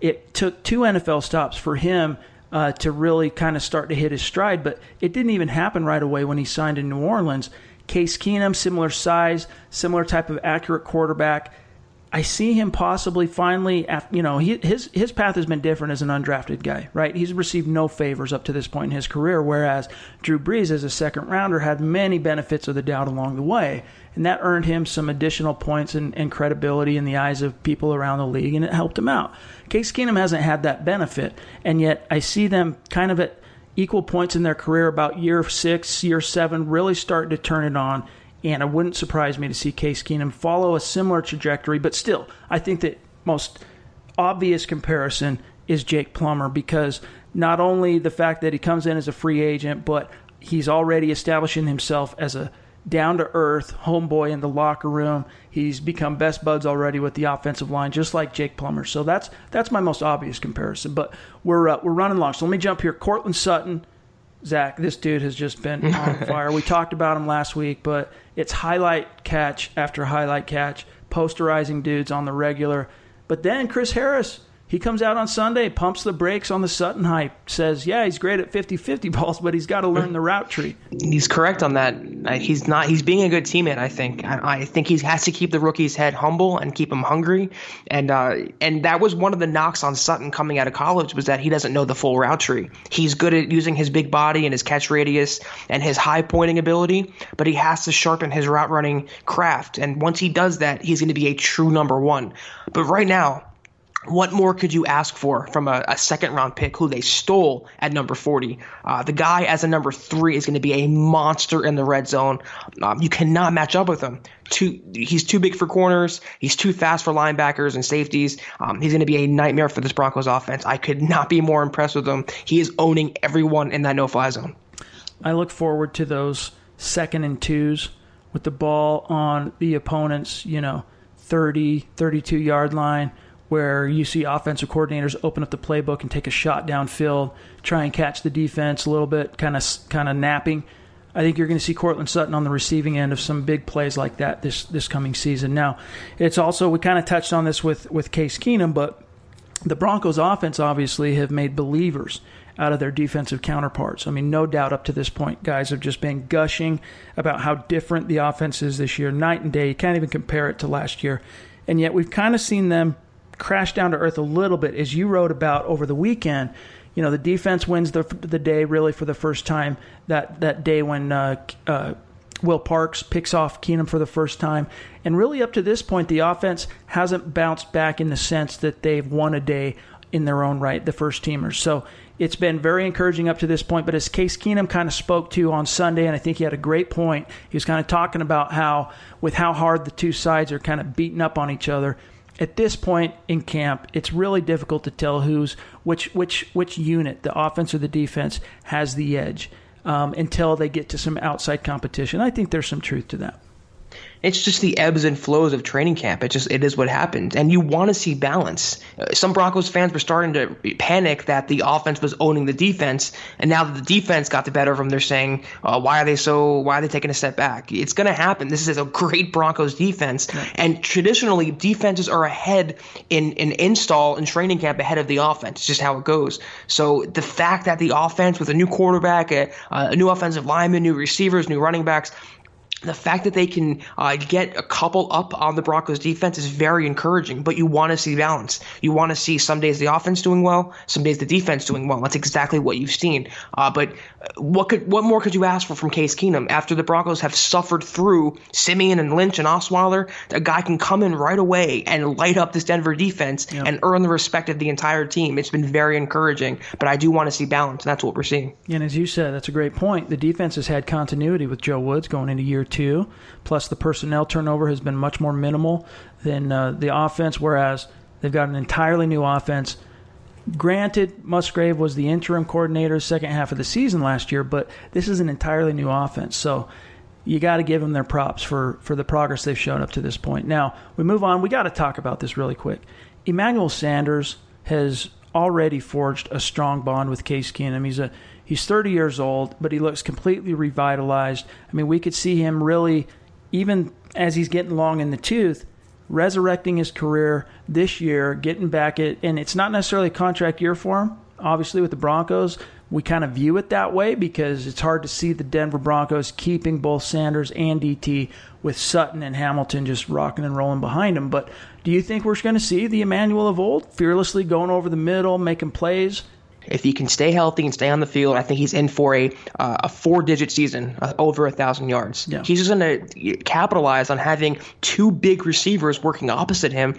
It took 2 NFL stops for him to really kind of start to hit his stride, but it didn't even happen right away when he signed in New Orleans. Case Keenum, similar size, similar type of accurate quarterback. I see him possibly finally, his path has been different as an undrafted guy, right? He's received no favors up to this point in his career, whereas Drew Brees, as a second rounder, had many benefits of the doubt along the way, and that earned him some additional points and credibility in the eyes of people around the league, and it helped him out. Case Keenum hasn't had that benefit, and yet I see them kind of at equal points in their career, about year 6, year 7, really starting to turn it on. And it wouldn't surprise me to see Case Keenum follow a similar trajectory. But still, I think that most obvious comparison is Jake Plummer, because not only the fact that he comes in as a free agent, but he's already establishing himself as a down-to-earth homeboy in the locker room. He's become best buds already with the offensive line, just like Jake Plummer. So that's my most obvious comparison. But we're running long. So let me jump here. Courtland Sutton. Zach, this dude has just been on fire. We talked about him last week, but it's highlight catch after highlight catch, posterizing dudes on the regular. But then Chris Harris, he comes out on Sunday, pumps the brakes on the Sutton hype, says, yeah, he's great at 50-50 balls, but he's got to learn the route tree. He's correct on that. He's being a good teammate, I think. I think he has to keep the rookie's head humble and keep him hungry. And that was one of the knocks on Sutton coming out of college, was that he doesn't know the full route tree. He's good at using his big body and his catch radius and his high pointing ability, but he has to sharpen his route running craft. And once he does that, he's going to be a true number one. But right now, what more could you ask for from a second-round pick who they stole at number 40? The guy as a number 3 is going to be a monster in the red zone. You cannot match up with him. He's too big for corners. He's too fast for linebackers and safeties. He's going to be a nightmare for this Broncos offense. I could not be more impressed with him. He is owning everyone in that no-fly zone. I look forward to those 2nd and 2s with the ball on the opponent's 30, 32-yard line, where you see offensive coordinators open up the playbook and take a shot downfield, try and catch the defense a little bit, kind of napping. I think you're going to see Courtland Sutton on the receiving end of some big plays like that this coming season. Now, it's also, we kind of touched on this with Case Keenum, but the Broncos offense obviously have made believers out of their defensive counterparts. I mean, no doubt up to this point, guys have just been gushing about how different the offense is this year, night and day. You can't even compare it to last year. And yet we've kind of seen them crash down to earth a little bit, as you wrote about over the weekend. The defense wins the day really for the first time. That day when Will Parks picks off Keenum for the first time. And really up to this point, the offense hasn't bounced back in the sense that they've won a day in their own right, the first teamers. So it's been very encouraging up to this point. But as Case Keenum kind of spoke to on Sunday, and I think he had a great point, he was kind of talking about how hard the two sides are kind of beating up on each other. At this point in camp, it's really difficult to tell which unit, the offense or the defense, has the edge until they get to some outside competition. I think there's some truth to that. It's just the ebbs and flows of training camp. It is what happens. And you want to see balance. Some Broncos fans were starting to panic that the offense was owning the defense. And now that the defense got the better of them, they're saying, why are they taking a step back? It's going to happen. This is a great Broncos defense. Right. And traditionally, defenses are ahead in install and training camp ahead of the offense. It's just how it goes. So the fact that the offense with a new quarterback, a new offensive lineman, new receivers, new running backs, the fact that they can get a couple up on the Broncos defense is very encouraging, but you want to see balance. You want to see some days the offense doing well, some days the defense doing well. That's exactly what you've seen. But what more could you ask for from Case Keenum? After the Broncos have suffered through Simeon and Lynch and Osweiler, a guy can come in right away and light up this Denver defense and earn the respect of the entire team. It's been very encouraging, but I do want to see balance, and that's what we're seeing. And as you said, that's a great point. The defense has had continuity with Joe Woods going into year 2, plus the personnel turnover has been much more minimal than the offense, whereas they've got an entirely new offense. Granted, Musgrave was the interim coordinator second half of the season last year, but this is an entirely new offense, so you got to give them their props for the progress they've shown up to this point. Now, we move on. We got to talk about this really quick. Emmanuel Sanders has already forged a strong bond with Case Keenum. He's 30 years old, but he looks completely revitalized. I mean, we could see him really, even as he's getting long in the tooth, resurrecting his career this year, getting back at, and it's not necessarily a contract year for him. Obviously, with the Broncos, we kind of view it that way because it's hard to see the Denver Broncos keeping both Sanders and DT with Sutton and Hamilton just rocking and rolling behind him. But do you think we're going to see the Emmanuel of old, fearlessly going over the middle, making plays? If he can stay healthy and stay on the field, I think he's in for a 4-digit season, over 1,000 yards. Yeah. He's just going to capitalize on having two big receivers working opposite him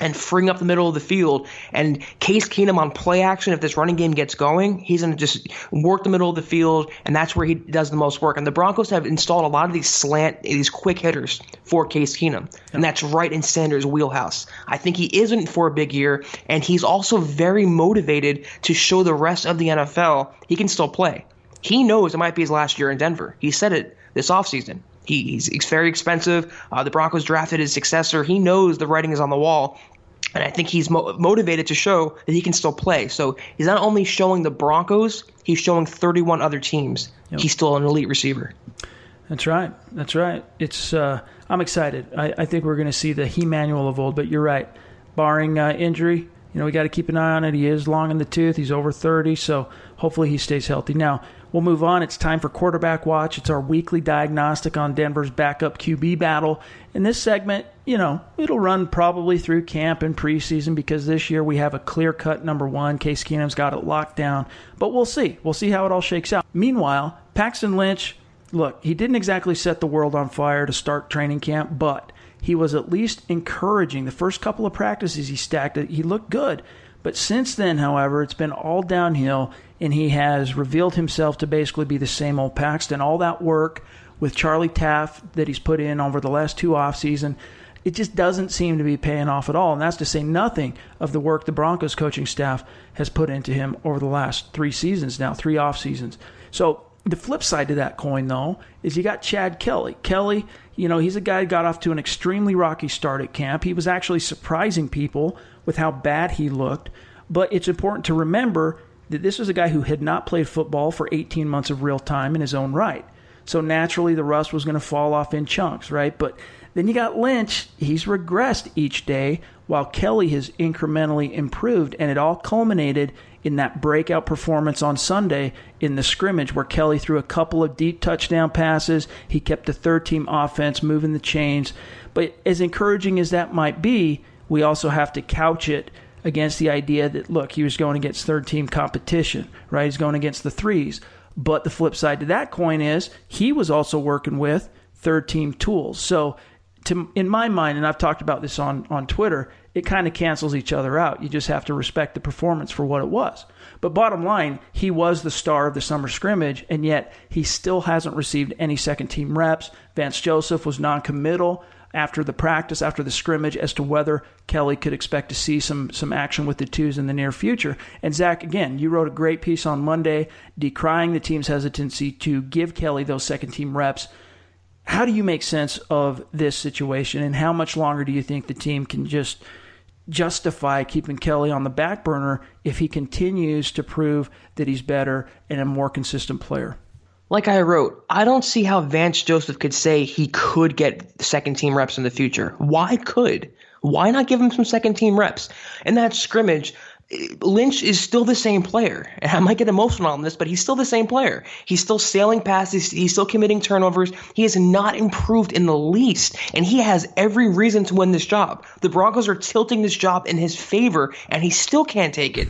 and freeing up the middle of the field. And Case Keenum on play action, if this running game gets going, he's going to just work the middle of the field, and that's where he does the most work. And the Broncos have installed a lot of these quick hitters for Case Keenum, and that's right in Sanders' wheelhouse. I think he isn't for a big year, and he's also very motivated to show the rest of the NFL he can still play. He knows it might be his last year in Denver. He said it this offseason. He's very expensive. The Broncos drafted his successor. He knows the writing is on the wall, and I think he's motivated to show that he can still play. So he's not only showing the Broncos, he's showing 31 other teams. Yep. He's still an elite receiver. That's right. It's I'm excited. I think we're going to see the Emmanuel of old, but you're right. Barring injury, we got to keep an eye on it. He is long in the tooth. He's over 30, so hopefully he stays healthy. Now, we'll move on. It's time for Quarterback Watch. It's our weekly diagnostic on Denver's backup QB battle. In this segment, it'll run probably through camp and preseason because this year we have a clear-cut number one. Case Keenum's got it locked down. But we'll see. We'll see how it all shakes out. Meanwhile, Paxton Lynch, look, he didn't exactly set the world on fire to start training camp, but he was at least encouraging. The first couple of practices he stacked it, he looked good. But since then, however, it's been all downhill, and he has revealed himself to basically be the same old Paxton. All that work with Charlie Taft that he's put in over the last 2 offseason, it just doesn't seem to be paying off at all. And that's to say nothing of the work the Broncos coaching staff has put into him over the last 3 seasons now, 3 off seasons. So the flip side to that coin, though, is you got Chad Kelly. Kelly, he's a guy who got off to an extremely rocky start at camp. He was actually surprising people with how bad he looked. But it's important to remember that this was a guy who had not played football for 18 months of real time in his own right. So naturally the rust was going to fall off in chunks, right? But then you got Lynch. He's regressed each day while Kelly has incrementally improved, and it all culminated in that breakout performance on Sunday in the scrimmage where Kelly threw a couple of deep touchdown passes. He kept the third-team offense moving the chains. But as encouraging as that might be, we also have to couch it against the idea that, look, he was going against third-team competition, right? He's going against the threes. But the flip side to that coin is he was also working with third-team tools. So in my mind, and I've talked about this on Twitter, it kind of cancels each other out. You just have to respect the performance for what it was. But bottom line, he was the star of the summer scrimmage, and yet he still hasn't received any second-team reps. Vance Joseph was non-committal after the practice, after the scrimmage, as to whether Kelly could expect to see some action with the twos in the near future. And Zach, again, you wrote a great piece on Monday decrying the team's hesitancy to give Kelly those second-team reps. How do you make sense of this situation, and how much longer do you think the team can just justify keeping Kelly on the back burner if he continues to prove that he's better and a more consistent player? Like I wrote, I don't see how Vance Joseph could say he could get second-team reps in the future. Why not give him some second-team reps? In that scrimmage, Lynch is still the same player. And I might get emotional on this, but he's still the same player. He's still sailing past. He's still committing turnovers. He has not improved in the least, and he has every reason to win this job. The Broncos are tilting this job in his favor, and he still can't take it.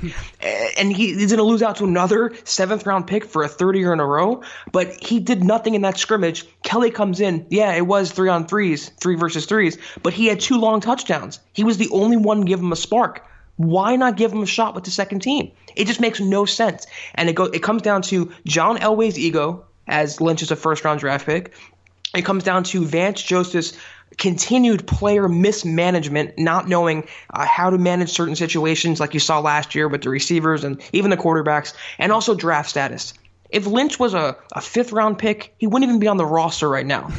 And he's going to lose out to another 7th-round pick for a third year in a row, but he did nothing in that scrimmage. Kelly comes in. Yeah, it was 3-on-3s, 3 versus 3s, but he had 2 long touchdowns. He was the only one to give him a spark. Why not give him a shot with the second team? It just makes no sense. And it comes down to John Elway's ego, as Lynch is a first-round draft pick. It comes down to Vance Joseph's continued player mismanagement, not knowing how to manage certain situations like you saw last year with the receivers and even the quarterbacks, and also draft status. If Lynch was a 5th-round pick, he wouldn't even be on the roster right now.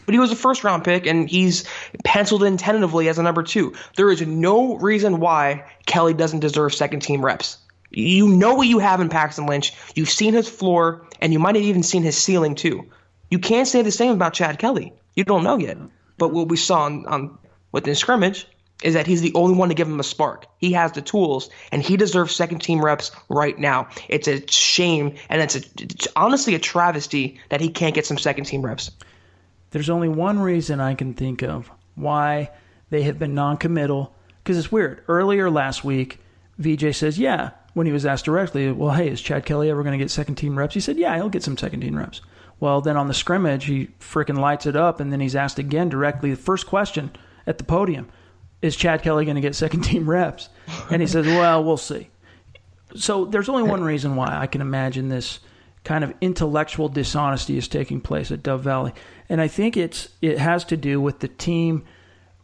But he was a first-round pick, and he's penciled in tentatively as a number 2. There is no reason why Kelly doesn't deserve second-team reps. You know what you have in Paxton Lynch. You've seen his floor, and you might have even seen his ceiling too. You can't say the same about Chad Kelly. You don't know yet. But what we saw within scrimmage is that he's the only one to give him a spark. He has the tools, and he deserves second-team reps right now. It's a shame, and it's honestly a travesty that he can't get some second-team reps. There's only one reason I can think of why they have been non-committal, because it's weird. Earlier last week, VJ says, yeah, when he was asked directly, well, hey, is Chad Kelly ever going to get second-team reps? He said, yeah, he'll get some second-team reps. Well, then on the scrimmage, he freaking lights it up, and then he's asked again directly, the first question at the podium, is Chad Kelly going to get second-team reps? And he says, well, we'll see. So there's only one reason why I can imagine this kind of intellectual dishonesty is taking place at Dove Valley. And I think it has to do with the team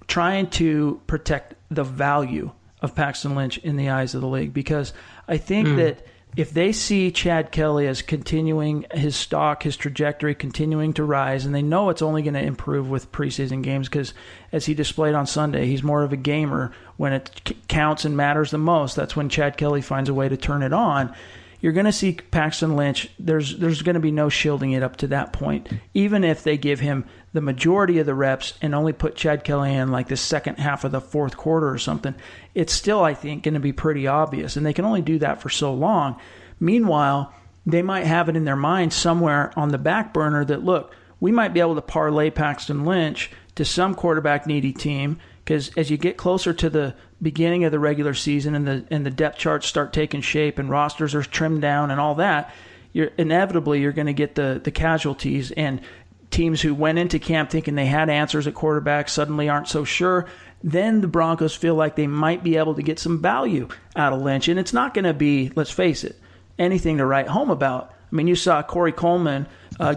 trying to protect the value of Paxton Lynch in the eyes of the league. Because I think that if they see Chad Kelly as continuing his stock, his trajectory continuing to rise, and they know it's only going to improve with preseason games because, as he displayed on Sunday, he's more of a gamer when it counts and matters the most. That's when Chad Kelly finds a way to turn it on. You're going to see Paxton Lynch, there's going to be no shielding it up to that point. Even if they give him the majority of the reps and only put Chad Kelly in like the second half of the fourth quarter or something, it's still, I think, going to be pretty obvious. And they can only do that for so long. Meanwhile, they might have it in their mind somewhere on the back burner that, look, we might be able to parlay Paxton Lynch to some quarterback-needy team, because as you get closer to the beginning of the regular season and the depth charts start taking shape and rosters are trimmed down and all that, you're going to get the casualties, and teams who went into camp thinking they had answers at quarterback suddenly aren't so sure. Then the Broncos feel like they might be able to get some value out of Lynch, and it's not going to be, let's face it, anything to write home about. I mean, you saw Corey Coleman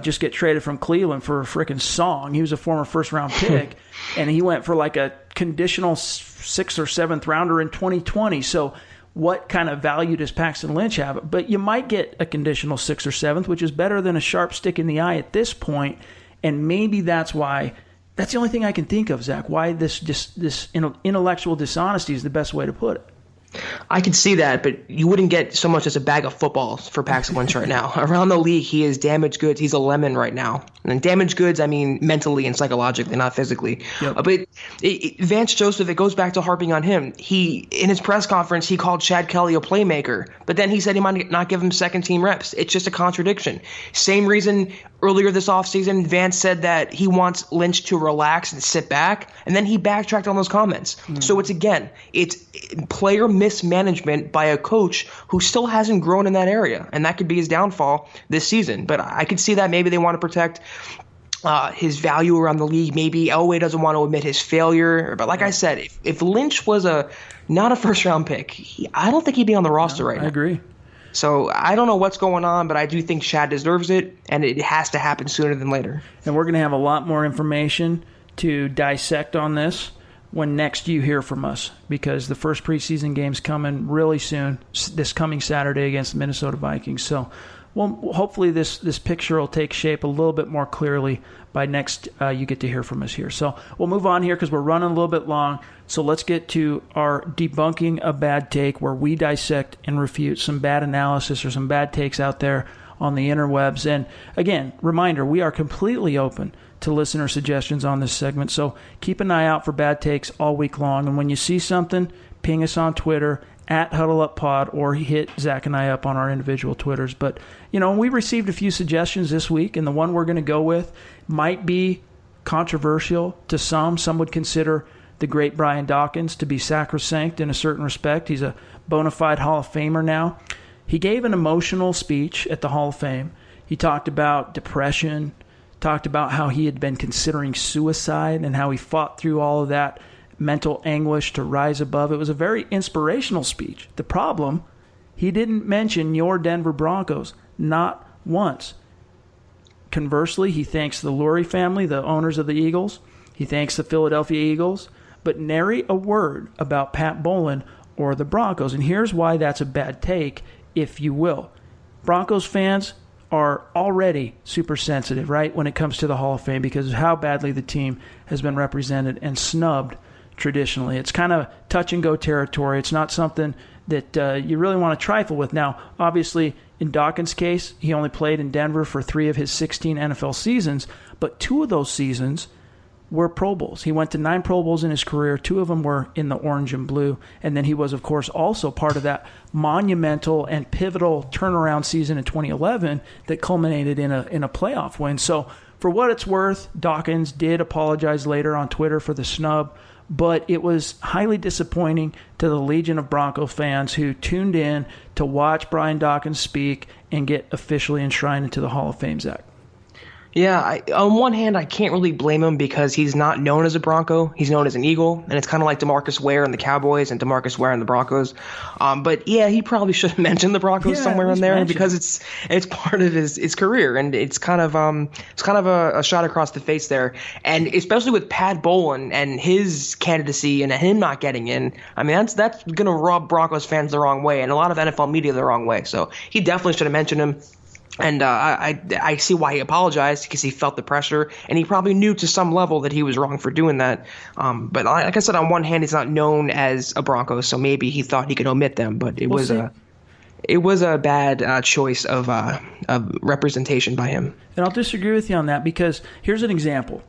just get traded from Cleveland for a freaking song. He was a former first-round pick, and he went for like a conditional 6th or 7th rounder in 2020. So what kind of value does Paxton Lynch have? But you might get a conditional 6th or 7th, which is better than a sharp stick in the eye at this point. And maybe that's why, that's the only thing I can think of, Zach, why this intellectual dishonesty is the best way to put it. I can see that, but you wouldn't get so much as a bag of footballs for Paxton Lynch right now. Around the league, he is damaged goods. He's a lemon right now. And damaged goods, I mean mentally and psychologically, not physically. Yep. But Vance Joseph, it goes back to harping on him. In his press conference, he called Chad Kelly a playmaker, but then he said he might not give him second-team reps. It's just a contradiction. Same reason earlier this offseason, Vance said that he wants Lynch to relax and sit back, and then he backtracked on those comments. So it's player mismanagement by a coach who still hasn't grown in that area, and that could be his downfall this season. But I could see that maybe they want to protect his value around the league. Maybe Elway doesn't want to admit his failure. But like I said, if Lynch was not a first-round pick, I don't think he'd be on the roster right now. I agree. So I don't know what's going on, but I do think Chad deserves it, and it has to happen sooner than later. And we're going to have a lot more information to dissect on this when next you hear from us, because the first preseason game's coming really soon, this coming Saturday against the Minnesota Vikings. So well, hopefully this picture will take shape a little bit more clearly by next you get to hear from us here. So we'll move on here because we're running a little bit long. So let's get to our debunking a bad take, where we dissect and refute some bad analysis or some bad takes out there on the interwebs. And again, reminder, we are completely open to listener suggestions on this segment. So keep an eye out for bad takes all week long. And when you see something, ping us on Twitter at HuddleUpPod, or hit Zach and I up on our individual Twitters. But, we received a few suggestions this week, and the one we're going to go with might be controversial to some. Some would consider the great Brian Dawkins to be sacrosanct in a certain respect. He's a bona fide Hall of Famer now. He gave an emotional speech at the Hall of Fame. He talked about depression, talked about how he had been considering suicide and how he fought through all of that mental anguish to rise above. It was a very inspirational speech. The problem, he didn't mention your Denver Broncos, not once. Conversely, he thanks the Lurie family, the owners of the Eagles. He thanks the Philadelphia Eagles, but nary a word about Pat Bowlen or the Broncos. And here's why that's a bad take, if you will. Broncos fans are already super sensitive, right, when it comes to the Hall of Fame because of how badly the team has been represented and snubbed traditionally. It's kind of touch-and-go territory. It's not something that you really want to trifle with. Now, obviously, in Dawkins' case, he only played in Denver for 3 of his 16 NFL seasons, but 2 of those seasons were Pro Bowls. He went to 9 Pro Bowls in his career. 2 of them were in the orange and blue. And then he was, of course, also part of that monumental and pivotal turnaround season in 2011 that culminated in a playoff win. So for what it's worth, Dawkins did apologize later on Twitter for the snub, but it was highly disappointing to the legion of Bronco fans who tuned in to watch Brian Dawkins speak and get officially enshrined into the Hall of Fame, Zach. Yeah, on one hand, I can't really blame him because he's not known as a Bronco. He's known as an Eagle, and it's kind of like DeMarcus Ware and the Cowboys and DeMarcus Ware and the Broncos. But yeah, he probably should have mentioned the Broncos somewhere in there because it's part of his career, and it's kind of a shot across the face there. And especially with Pat Bowlen and his candidacy and him not getting in, I mean that's gonna rub Broncos fans the wrong way and a lot of NFL media the wrong way. So he definitely should have mentioned him. And I see why he apologized, because he felt the pressure, and he probably knew to some level that he was wrong for doing that. But like I said, on one hand, he's not known as a Bronco, so maybe he thought he could omit them. But it was a bad choice of representation by him. And I'll disagree with you on that, because here's an example.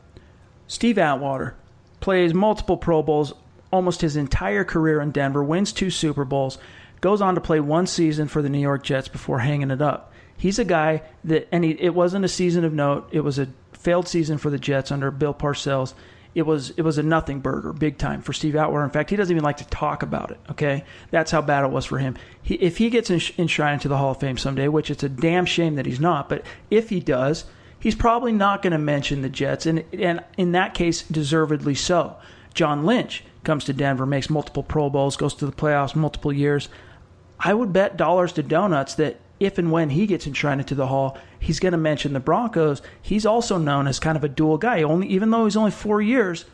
Steve Atwater plays multiple Pro Bowls almost his entire career in Denver, wins 2 Super Bowls, goes on to play 1 season for the New York Jets before hanging it up. He's a guy that, it wasn't a season of note. It was a failed season for the Jets under Bill Parcells. It was a nothing burger, big time for Steve Atwater. In fact, he doesn't even like to talk about it, okay? That's how bad it was for him. If he gets enshrined into the Hall of Fame someday, which it's a damn shame that he's not, but if he does, he's probably not going to mention the Jets, and in that case, deservedly so. John Lynch comes to Denver, makes multiple Pro Bowls, goes to the playoffs multiple years. I would bet dollars to donuts that if and when he gets enshrined into the Hall, he's going to mention the Broncos. He's also known as kind of a dual guy. Even though he's only 4 years,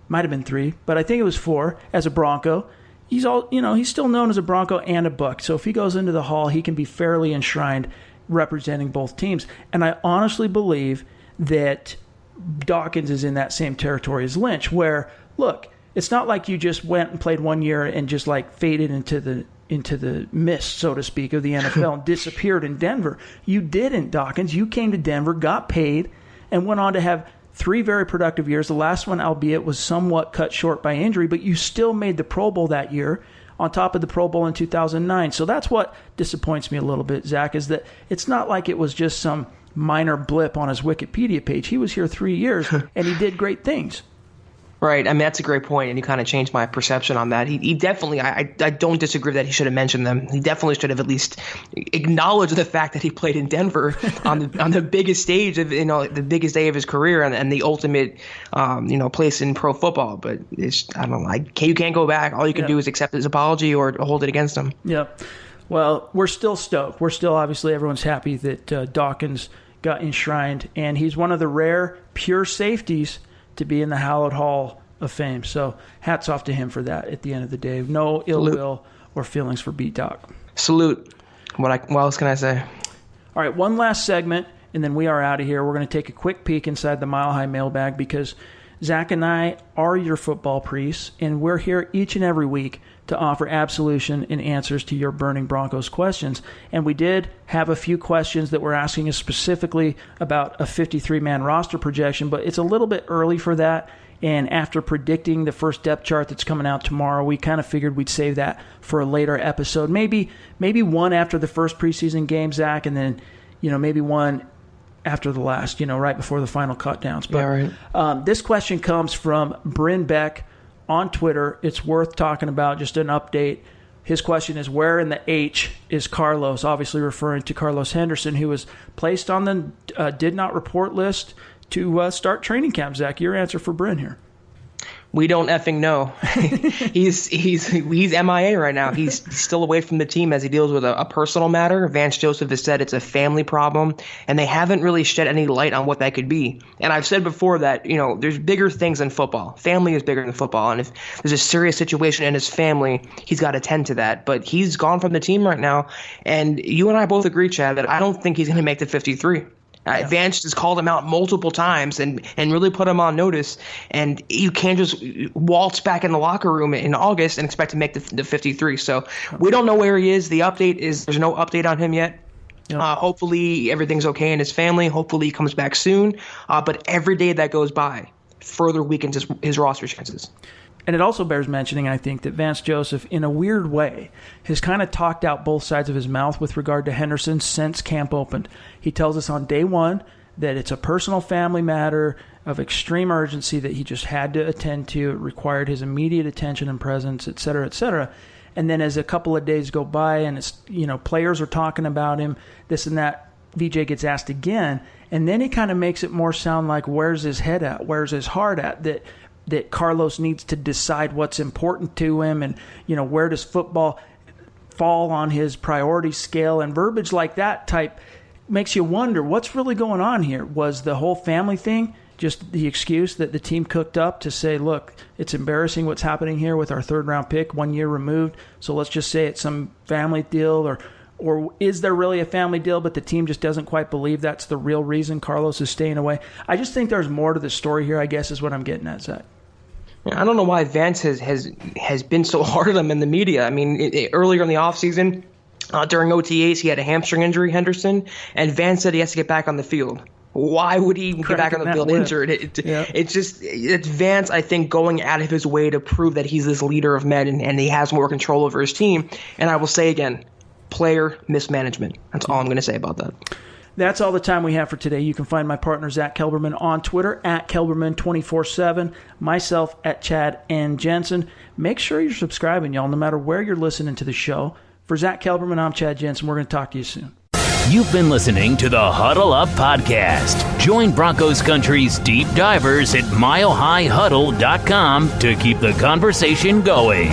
might have been 3, but I think it was 4 as a Bronco. He's still known as a Bronco and a Buck. So if he goes into the Hall, he can be fairly enshrined, representing both teams. And I honestly believe that Dawkins is in that same territory as Lynch, where look, it's not like you just went and played 1 year and just like faded into the mist, so to speak, of the NFL and disappeared in Denver. You didn't, Dawkins. You came to Denver, got paid, and went on to have 3 very productive years. The last one, albeit, was somewhat cut short by injury, but you still made the Pro Bowl that year on top of the Pro Bowl in 2009. So that's what disappoints me a little bit, Zach, is that it's not like it was just some minor blip on his Wikipedia page. He was here 3 years, and he did great things. Right. I mean, that's a great point, and you kind of changed my perception on that. He definitely, I don't disagree that he should have mentioned them. He definitely should have at least acknowledged the fact that he played in Denver on the biggest stage of, the biggest day of his career and the ultimate, place in pro football. But I don't know, you can't go back. All you can do is accept his apology or hold it against him. Yep. Well, we're still stoked. We're still, obviously, everyone's happy that Dawkins got enshrined, and he's one of the rare pure safeties to be in the Hallowed Hall of Fame. So hats off to him for that at the end of the day. No ill will or feelings for B-Doc. Salute. What else can I say? All right, one last segment, and then we are out of here. We're going to take a quick peek inside the Mile High mailbag because Zach and I are your football priests, and we're here each and every week to offer absolution and answers to your burning Broncos questions. And we did have a few questions that were asking us specifically about a 53-man roster projection, but it's a little bit early for that. And after predicting the first depth chart that's coming out tomorrow, we kind of figured we'd save that for a later episode. Maybe one after the first preseason game, Zach, and then maybe one after the last, right before the final cut downs. But yeah, right. This question comes from Bryn Beck on Twitter. It's worth talking about, just an update. His question is, where in the H is Carlos? Obviously referring to Carlos Henderson, who was placed on the did not report list to start training camp. Zach, your answer for Bryn here. We don't effing know. He's MIA right now. He's still away from the team as he deals with a personal matter. Vance Joseph has said it's a family problem, and they haven't really shed any light on what that could be. And I've said before that, there's bigger things than football. Family is bigger than football, and if there's a serious situation in his family, he's got to tend to that. But he's gone from the team right now, and you and I both agree, Chad, that I don't think he's going to make the 53. Vance has called him out multiple times and really put him on notice. And you can't just waltz back in the locker room in August and expect to make the 53. So we don't know where he is. The update is there's no update on him yet. Yep. Hopefully everything's okay in his family. Hopefully he comes back soon. But every day that goes by further weakens his roster chances. And it also bears mentioning, I think, that Vance Joseph, in a weird way, has kind of talked out both sides of his mouth with regard to Henderson since camp opened. He tells us on day one that it's a personal family matter of extreme urgency that he just had to attend to. It required his immediate attention and presence, et cetera, et cetera. And then as a couple of days go by and it's, players are talking about him, this and that, VJ gets asked again. And then he kind of makes it more sound like, where's his head at? Where's his heart at? That Carlos needs to decide what's important to him and, where does football fall on his priority scale, and verbiage like that type makes you wonder what's really going on here. Was the whole family thing just the excuse that the team cooked up to say, look, it's embarrassing what's happening here with our third-round pick 1 year removed, so let's just say it's some family deal, or is there really a family deal, but the team just doesn't quite believe that's the real reason Carlos is staying away? I just think there's more to the story here, I guess, is what I'm getting at, Zach. I don't know why Vance has been so hard on him in the media. I mean, earlier in the offseason, during OTAs, he had a hamstring injury, Henderson, and Vance said he has to get back on the field. Why would he get back on the field injured? It's Vance, I think, going out of his way to prove that he's this leader of men and he has more control over his team. And I will say again, player mismanagement. That's all I'm going to say about that. That's all the time we have for today. You can find my partner, Zack Kelberman, on Twitter, at Kelberman247, myself, at Chad and Jensen. Make sure you're subscribing, y'all, no matter where you're listening to the show. For Zack Kelberman, I'm Chad Jensen. We're going to talk to you soon. You've been listening to the Huddle Up Podcast. Join Broncos Country's deep divers at milehighhuddle.com to keep the conversation going.